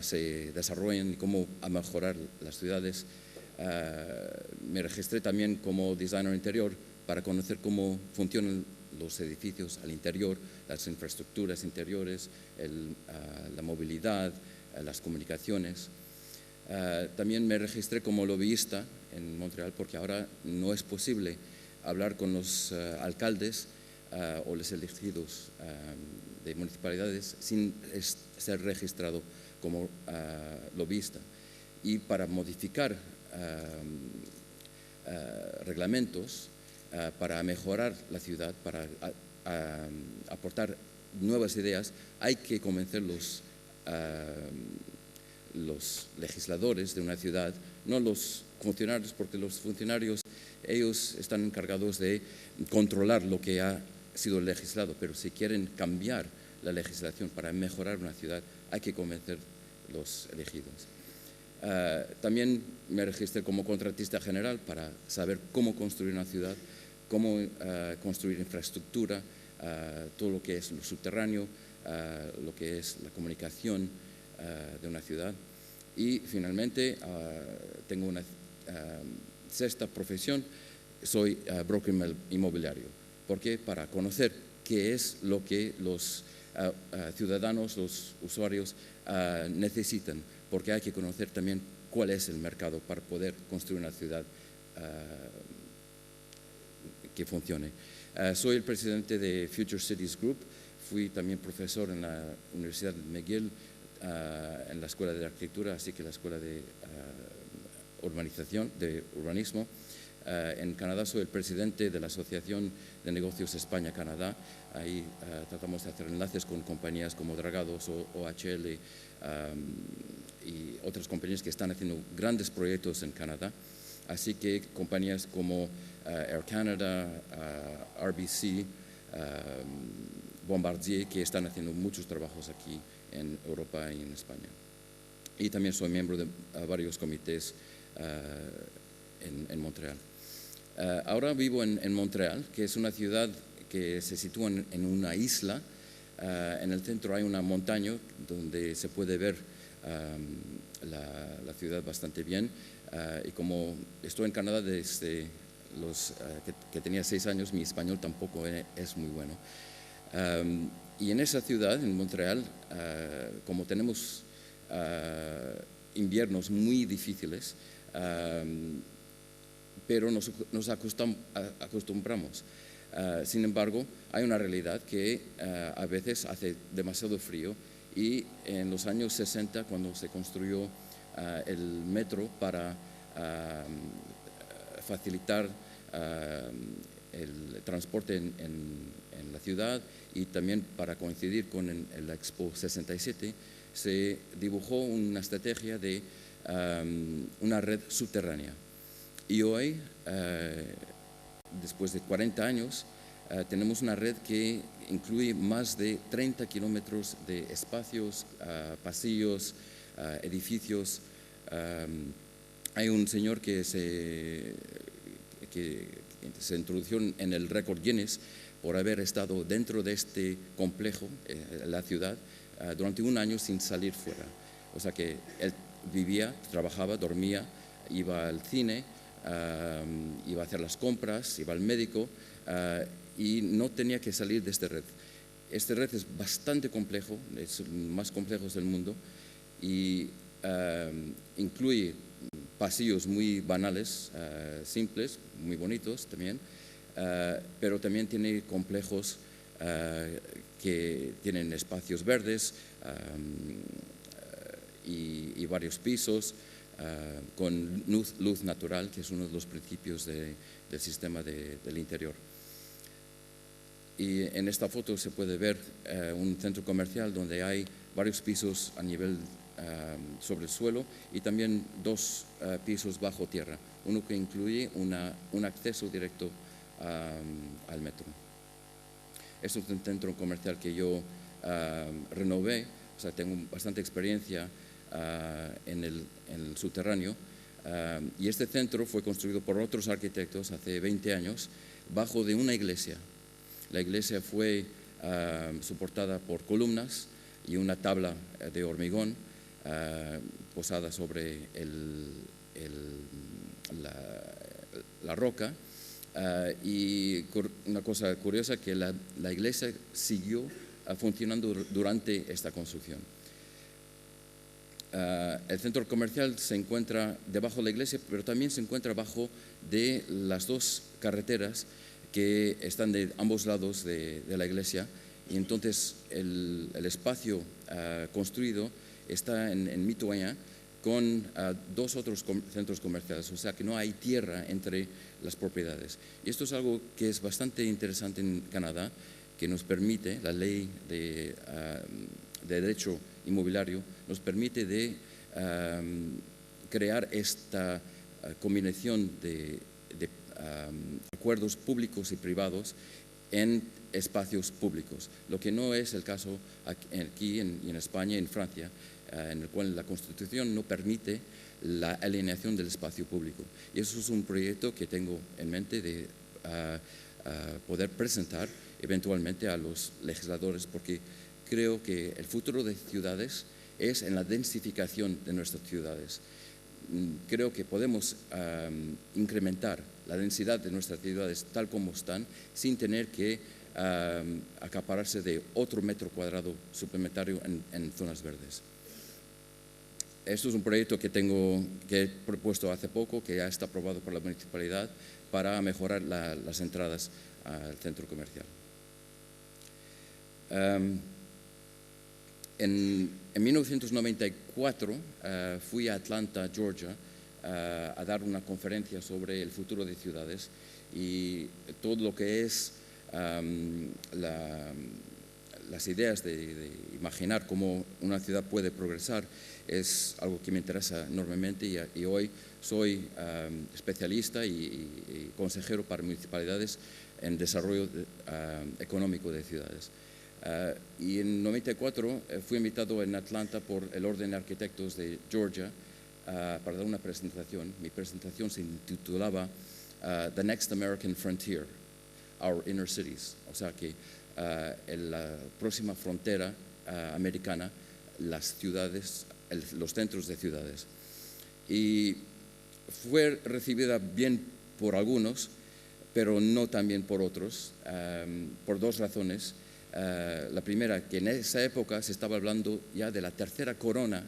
se desarrollan y cómo mejorar las ciudades. Me registré también como designer interior para conocer cómo funcionan los edificios al interior, las infraestructuras interiores, la movilidad, las comunicaciones. También me registré como lobbyista en Montreal, porque ahora no es posible hablar con los alcaldes o los elegidos de municipalidades sin ser registrado como lobbyista. Y para modificar reglamentos, para mejorar la ciudad, para aportar nuevas ideas, hay que convencer los legisladores de una ciudad, no los funcionarios, porque los funcionarios, ellos están encargados de controlar lo que ha sido legislado, pero si quieren cambiar la legislación para mejorar una ciudad, hay que convencer los elegidos. También me registré como contratista general para saber cómo construir una ciudad, cómo construir infraestructura, todo lo que es lo subterráneo, lo que es la comunicación de una ciudad. Y finalmente tengo una sexta profesión, soy broker inmobiliario. ¿Por qué? Para conocer qué es lo que los ciudadanos, los usuarios necesitan, porque hay que conocer también cuál es el mercado para poder construir una ciudad que funcione. Soy el presidente de Future Cities Group, fui también profesor en la Universidad de McGill, en la Escuela de Arquitectura, así que la Escuela de Urbanización, de Urbanismo. En Canadá soy el presidente de la Asociación de Negocios España-Canadá. Ahí tratamos de hacer enlaces con compañías como Dragados o OHL y otras compañías que están haciendo grandes proyectos en Canadá. Así que compañías como Air Canada, RBC, Bombardier, que están haciendo muchos trabajos aquí en Europa y en España. Y también soy miembro de varios comités en Montreal. Ahora vivo en Montreal, que es una ciudad que se sitúa en una isla. En el centro hay una montaña donde se puede ver la ciudad bastante bien. Y como estoy en Canadá desde que tenía 6 años, mi español tampoco es muy bueno. Y en esa ciudad, en Montreal, como tenemos inviernos muy difíciles, pero nos acostumbramos. Sin embargo, hay una realidad que a veces hace demasiado frío, y en los años 60, cuando se construyó el metro para facilitar el transporte en la ciudad y también para coincidir con el Expo 67, se dibujó una estrategia de una red subterránea. Y hoy, después de 40 años, tenemos una red que incluye más de 30 kilómetros de espacios, pasillos, edificios. Hay un señor que se introdujo en el récord Guinness por haber estado dentro de este complejo, la ciudad, durante un año sin salir fuera. O sea que él vivía, trabajaba, dormía, iba al cine, iba a hacer las compras, iba al médico y no tenía que salir de esta red. Este red es bastante complejo, es el más complejo del mundo y incluye pasillos muy banales, simples, muy bonitos también, pero también tiene complejos que tienen espacios verdes y varios pisos con luz natural, que es uno de los principios del sistema del interior. Y en esta foto se puede ver un centro comercial donde hay varios pisos a nivel sobre el suelo y también 2 pisos bajo tierra, uno que incluye un acceso directo al metro. Este es un centro comercial que yo renové, o sea, tengo bastante experiencia en el subterráneo, y este centro fue construido por otros arquitectos hace 20 años bajo de una iglesia. La iglesia fue soportada por columnas y una tabla de hormigón posada sobre la roca. Y una cosa curiosa, que la iglesia siguió funcionando durante esta construcción. El centro comercial se encuentra debajo de la iglesia, pero también se encuentra bajo de las 2 carreteras que están de ambos lados de la iglesia, y entonces el espacio construido está en mitoyen con 2 otros centros comerciales, o sea que no hay tierra entre las propiedades. Y esto es algo que es bastante interesante en Canadá, que nos permite, la ley de derecho inmobiliario nos permite de crear esta combinación de acuerdos públicos y privados en espacios públicos, lo que no es el caso aquí en España y en Francia, en el cual la Constitución no permite la alienación del espacio público. Y eso es un proyecto que tengo en mente de poder presentar eventualmente a los legisladores, porque creo que el futuro de ciudades es en la densificación de nuestras ciudades. Creo que podemos incrementar la densidad de nuestras ciudades tal como están, sin tener que acapararse de otro metro cuadrado suplementario en zonas verdes. Esto es un proyecto que he propuesto hace poco, que ya está aprobado por la municipalidad, para mejorar las entradas al centro comercial. En 1994 fui a Atlanta, Georgia, a dar una conferencia sobre el futuro de ciudades y todo lo que es las ideas de imaginar cómo una ciudad puede progresar es algo que me interesa enormemente, y hoy soy especialista y consejero para municipalidades en desarrollo económico de ciudades. Y en 94 fui invitado en Atlanta por el Orden de Arquitectos de Georgia para dar una presentación. Mi presentación se titulaba The Next American Frontier, Our Inner Cities. O sea que en la próxima frontera americana, las ciudades, los centros de ciudades. Y fue recibida bien por algunos, pero no tan bien por otros, por 2 razones. La primera, que en esa época se estaba hablando ya de la tercera corona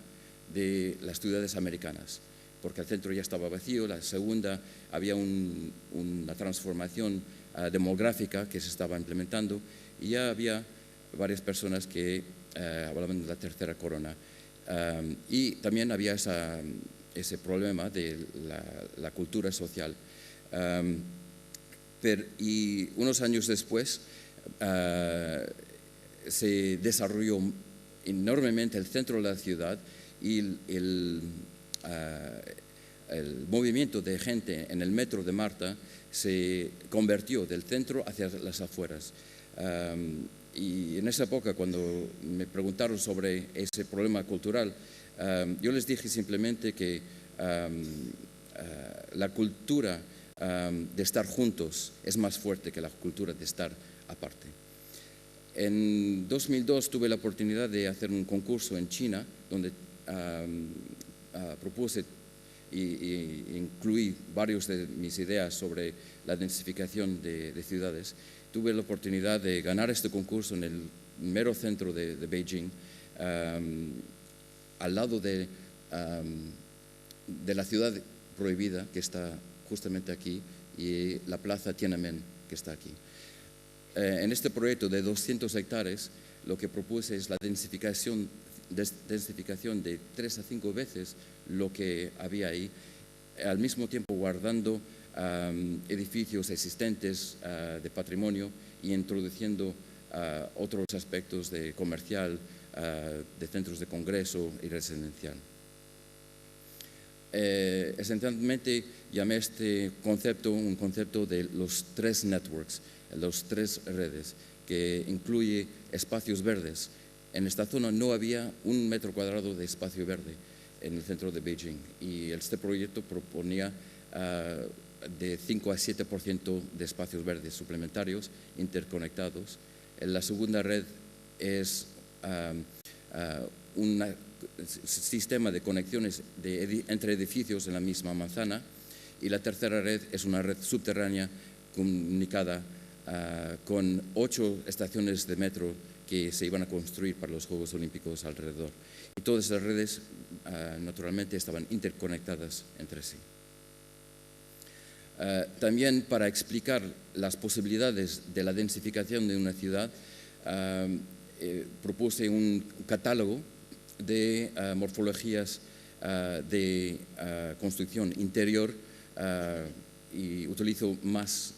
de las ciudades americanas, porque el centro ya estaba vacío. La segunda, había una transformación demográfica que se estaba implementando, y ya había varias personas que hablaban de la tercera corona. Y también había ese problema de la cultura social. Y unos años después se desarrolló enormemente el centro de la ciudad, y el movimiento de gente en el metro de Malta se convirtió del centro hacia las afueras. Y en esa época, cuando me preguntaron sobre ese problema cultural, yo les dije simplemente que la cultura de estar juntos es más fuerte que la cultura de estar aparte. En 2002 tuve la oportunidad de hacer un concurso en China, donde propuse y incluí varios de mis ideas sobre la densificación de ciudades. Tuve la oportunidad de ganar este concurso en el mero centro de Beijing, al lado de la ciudad prohibida, que está justamente aquí, y la plaza Tiananmen, que está aquí. En este proyecto de 200 hectáreas, lo que propuse es la densificación de 3 a 5 veces lo que había ahí, al mismo tiempo guardando edificios existentes de patrimonio y introduciendo otros aspectos de comercial, de centros de congreso y residencial. Esencialmente llamé este concepto un concepto de los 3 networks, los 3 redes, que incluye espacios verdes. En esta zona no había 1 metro cuadrado de espacio verde en el centro de Beijing, y este proyecto proponía de 5 a 7% de espacios verdes suplementarios interconectados. La segunda red es un sistema de conexiones entre edificios en la misma manzana, y la tercera red es una red subterránea comunicada con 8 estaciones de metro que se iban a construir para los Juegos Olímpicos alrededor. Y todas esas redes, naturalmente, estaban interconectadas entre sí. También para explicar las posibilidades de la densificación de una ciudad, propuse un catálogo de morfologías de construcción interior, y utilizo más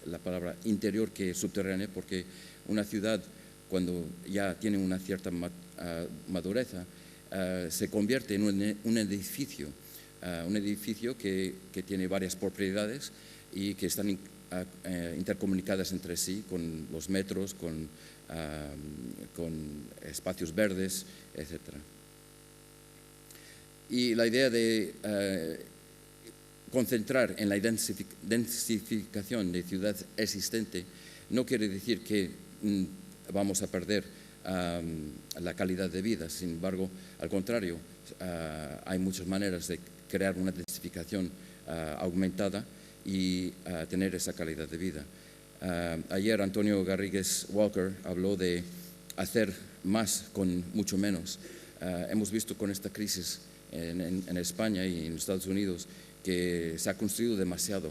la palabra interior que subterránea, porque una ciudad, cuando ya tiene una cierta madurez, se convierte en un edificio que tiene varias propiedades y que están intercomunicadas entre sí con los metros, con espacios verdes, etc. Y la idea de concentrar en la densificación de ciudad existente no quiere decir que vamos a perder la calidad de vida. Sin embargo, al contrario, hay muchas maneras de crear una densificación aumentada y tener esa calidad de vida. Ayer Antonio Garrigues Walker habló de hacer más con mucho menos. Hemos visto con esta crisis en España y en Estados Unidos que se ha construido demasiado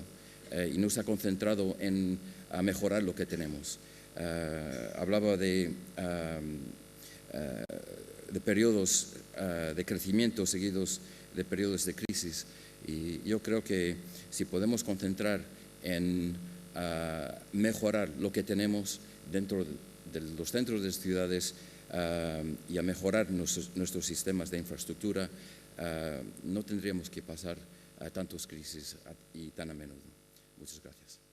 y no se ha concentrado en mejorar lo que tenemos. Hablaba de periodos de crecimiento seguidos de periodos de crisis, y yo creo que si podemos concentrar en mejorar lo que tenemos dentro de los centros de ciudades y a mejorar nuestros sistemas de infraestructura, no tendríamos que pasar a tantas crisis y tan a menudo. Muchas gracias.